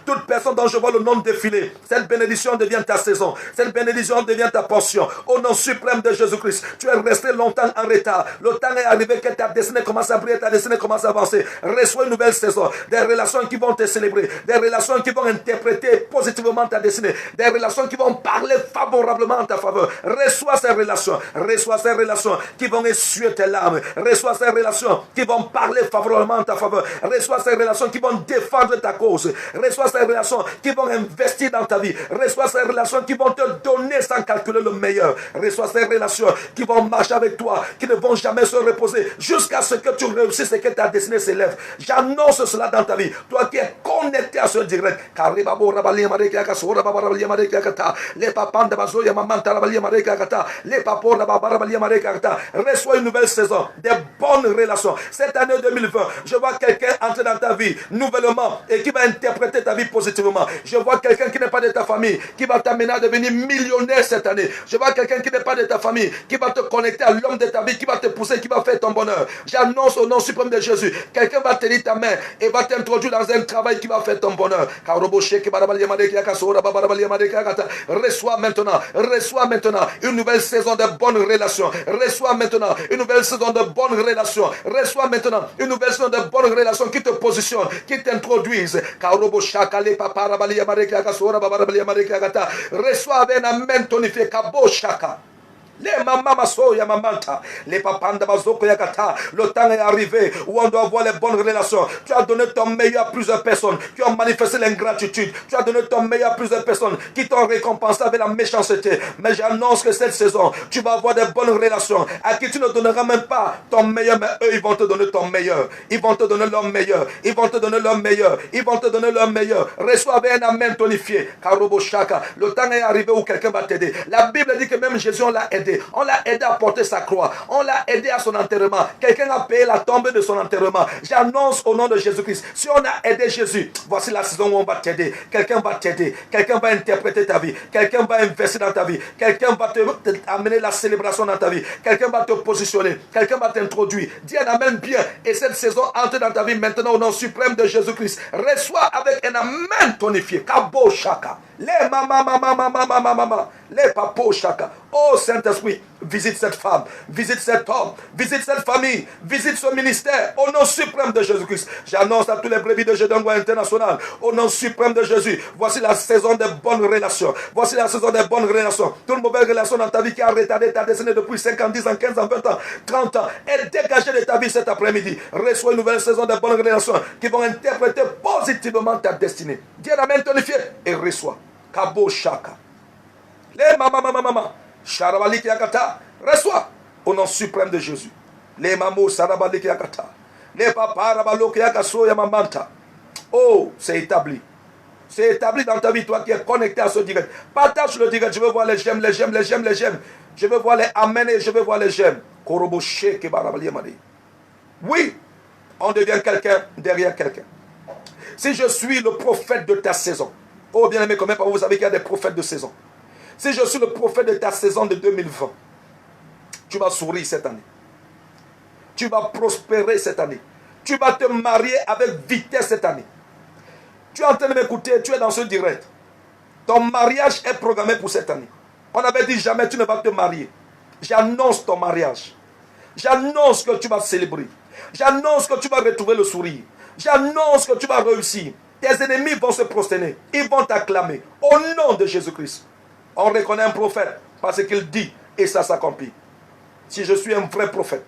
Toute personne dont je vois le nom défiler, cette bénédiction devient ta saison. Cette bénédiction devient ta portion. Au nom suprême de Jésus-Christ, tu es resté longtemps en retard. Le temps est arrivé que ta destinée commence à briller, ta destinée commence à avancer. Reçois une nouvelle saison. Des relations qui vont te célébrer. Des relations qui vont interpréter positivement ta destinée. Des relations qui vont parler favorablement en ta faveur. Reçois ces relations. Reçois ces relations qui vont essuyer tes larmes. Reçois ces relations qui vont parler favorablement en ta faveur. Reçois ces relations qui vont défendre ta cause. Reçois ces relations qui vont investir dans ta vie. Reçois ces relations qui vont te donner sans calculer le meilleur. Reçois ces relations qui vont marcher avec toi, qui ne vont jamais se reposer jusqu'à ce que tu réussisses et que ta destinée s'élève. J'annonce cela dans ta vie. Toi qui es connecté à ce direct. Reçois une nouvelle saison, des bonnes relations. Cette année 2020, je vois quelqu'un entrer dans ta vie nouvellement et qui va interpréter ta vie positivement. Je vois quelqu'un qui n'est pas de ta famille, qui va t'amener à devenir millionnaire cette année. Je vois quelqu'un qui n'est pas de ta famille, qui va te connecter à l'homme de ta vie, qui va te pousser, qui va faire ton bonheur. J'annonce au nom suprême de Jésus, quelqu'un va tenir ta main et va t'introduire dans un travail qui va faire ton bonheur. Reçois maintenant une nouvelle saison de bonnes relations. Reçois maintenant une nouvelle saison de bonnes relations. Reçois maintenant une nouvelle saison de bonnes relations qui te positionnent, qui t'introduisent. Reçois avec un amen tonifié. Les mamans soya mamanta, les papanda bazoko yakata. Le temps est arrivé où on doit avoir les bonnes relations. Tu as donné ton meilleur à plusieurs personnes qui ont manifesté l'ingratitude. Tu as donné ton meilleur à plusieurs personnes qui t'ont récompensé avec la méchanceté. Mais j'annonce que cette saison, tu vas avoir des bonnes relations à qui tu ne donneras même pas ton meilleur, mais eux ils vont te donner ton meilleur. Ils vont te donner leur meilleur. Ils vont te donner leur meilleur. Ils vont te donner leur meilleur. Reçois avec un amen tonifié. Karobo Shaka. Le temps est arrivé où quelqu'un va t'aider. La Bible dit que même Jésus on l'a aidé. On l'a aidé à porter sa croix. On l'a aidé à son enterrement. Quelqu'un a payé la tombe de son enterrement. J'annonce au nom de Jésus-Christ. Si on a aidé Jésus, voici la saison où on va t'aider. Quelqu'un va t'aider. Quelqu'un va interpréter ta vie. Quelqu'un va investir dans ta vie. Quelqu'un va amener la célébration dans ta vie. Quelqu'un va te positionner. Quelqu'un va t'introduire. Dis un amen bien. Et cette saison entre dans ta vie maintenant au nom suprême de Jésus-Christ. Reçois avec un amen tonifié. Kabo Shaka. Les mama. Les papo Shaka. Oh Saint-Esprit, visite cette femme, visite cet homme, visite cette famille, visite ce ministère, au nom suprême de Jésus-Christ. J'annonce à tous les brebis de Jedongo International, au nom suprême de Jésus, voici la saison des bonnes relations. Voici la saison des bonnes relations. Toute mauvaise relation dans ta vie qui a retardé ta destinée depuis 5 ans, 10 ans, 15 ans, 20 ans, 30 ans, est dégagée de ta vie cet après-midi. Reçois une nouvelle saison de bonnes relations qui vont interpréter positivement ta destinée. Dis un amen tonifié et reçois. Kabo Shaka. Les mama. Sharabaliki Yakata, reçois au nom suprême de Jésus. Les mamos Sarabaliki Yakata. Les papas Rabaloki Yakaso Yamamanta. Oh, c'est établi. C'est établi dans ta vie, toi qui es connecté à ce direct. Partage le direct. Je veux voir les j'aime. Je veux voir les amen et je veux voir les j'aime. Koroboshe Kebarabali Yamadi. Oui, on devient quelqu'un derrière quelqu'un. Si je suis le prophète de ta saison. Oh, bien aimé, combien par vous savez qu'il y a des prophètes de saison? Si je suis le prophète de ta saison de 2020, tu vas sourire cette année. Tu vas prospérer cette année. Tu vas te marier avec vitesse cette année. Tu es en train de m'écouter, tu es dans ce direct. Ton mariage est programmé pour cette année. On avait dit jamais tu ne vas te marier. J'annonce ton mariage. J'annonce que tu vas célébrer. J'annonce que tu vas retrouver le sourire. J'annonce que tu vas réussir. Tes ennemis vont se prosterner. Ils vont t'acclamer. Au nom de Jésus-Christ. On reconnaît un prophète parce qu'il dit et ça s'accomplit. Si je suis un vrai prophète,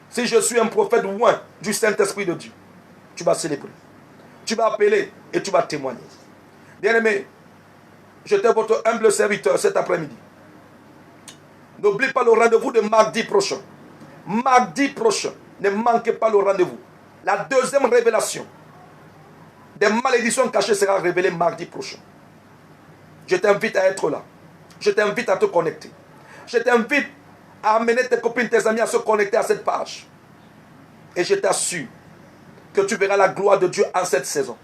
si je suis un prophète loin du Saint-Esprit de Dieu, tu vas célébrer. Tu vas appeler et tu vas témoigner. Bien-aimé, j'étais votre humble serviteur cet après-midi. N'oublie pas le rendez-vous de mardi prochain. Mardi prochain, ne manquez pas le rendez-vous. La deuxième révélation des malédictions cachées sera révélée mardi prochain. Je t'invite à être là. Je t'invite à te connecter. Je t'invite à amener tes copines, tes amis à se connecter à cette page. Et je t'assure que tu verras la gloire de Dieu en cette saison.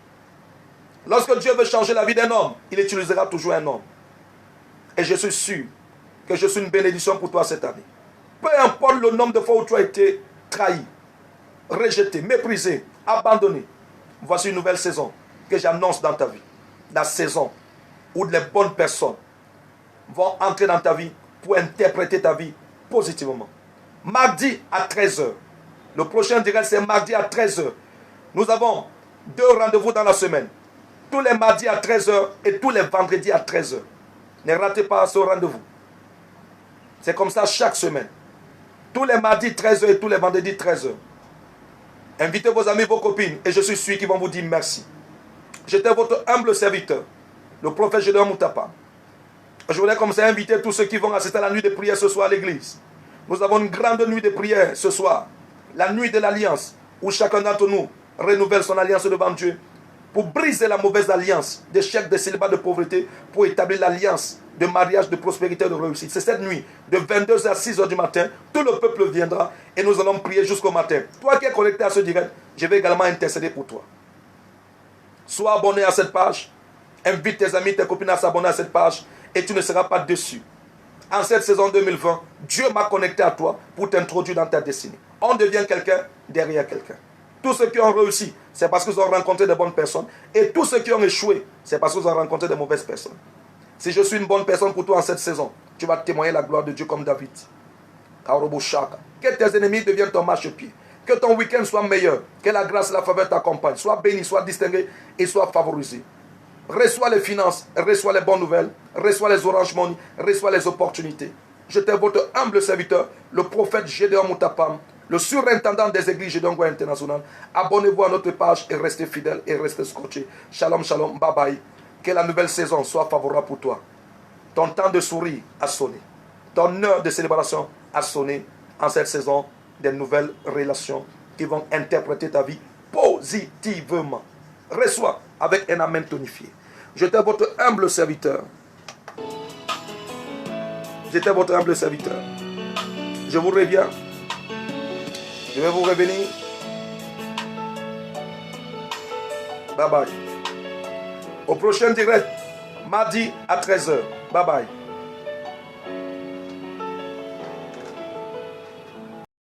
Lorsque Dieu veut changer la vie d'un homme, il utilisera toujours un homme. Et je suis sûr que je suis une bénédiction pour toi cette année. Peu importe le nombre de fois où tu as été trahi, rejeté, méprisé, abandonné. Voici une nouvelle saison que j'annonce dans ta vie. La saison où les bonnes personnes vont entrer dans ta vie pour interpréter ta vie positivement. Mardi à 13h. Le prochain direct, c'est mardi à 13h. Nous avons 2 rendez-vous dans la semaine. Tous les mardis à 13h et tous les vendredis à 13h. Ne ratez pas ce rendez-vous. C'est comme ça chaque semaine. Tous les mardis 13h et tous les vendredis 13h. Invitez vos amis, vos copines et je suis sûr qu'ils vont vous dire merci. J'étais votre humble serviteur, le prophète Gédéon Moutapam. Je voulais comme ça inviter tous ceux qui vont assister à la nuit de prière ce soir à l'église. Nous avons une grande nuit de prière ce soir. La nuit de l'alliance, où chacun d'entre nous renouvelle son alliance devant Dieu pour briser la mauvaise alliance d'échec, de célibat, de pauvreté, pour établir l'alliance de mariage, de prospérité, de réussite. C'est cette nuit, de 22h à 6h du matin, tout le peuple viendra et nous allons prier jusqu'au matin. Toi qui es connecté à ce direct, je vais également intercéder pour toi. Sois abonné à cette page, invite tes amis, tes copines à s'abonner à cette page et tu ne seras pas déçu. En cette saison 2020, Dieu m'a connecté à toi pour t'introduire dans ta destinée. On devient quelqu'un derrière quelqu'un. Tous ceux qui ont réussi, c'est parce qu'ils ont rencontré de bonnes personnes. Et tous ceux qui ont échoué, c'est parce qu'ils ont rencontré de mauvaises personnes. Si je suis une bonne personne pour toi en cette saison, tu vas témoigner la gloire de Dieu comme David. Que tes ennemis deviennent ton marchepied. Que ton week-end soit meilleur. Que la grâce et la faveur t'accompagnent. Sois béni, sois distingué et sois favorisé. Reçois les finances, reçois les bonnes nouvelles, reçois les orange money, reçois les opportunités. J'étais votre humble serviteur, le prophète Gédéon Moutapam, le surintendant des églises Gédéon Gouin International. Abonnez-vous à notre page et restez fidèles et restez scotchés. Shalom, shalom, bye bye. Que la nouvelle saison soit favorable pour toi. Ton temps de sourire a sonné. Ton heure de célébration a sonné en cette saison des nouvelles relations qui vont interpréter ta vie positivement. Reçois avec un amen tonifié. J'étais votre humble serviteur. J'étais votre humble serviteur. Je vous reviens. Je vais vous revenir. Bye bye. Au prochain direct, mardi à 13h. Bye bye.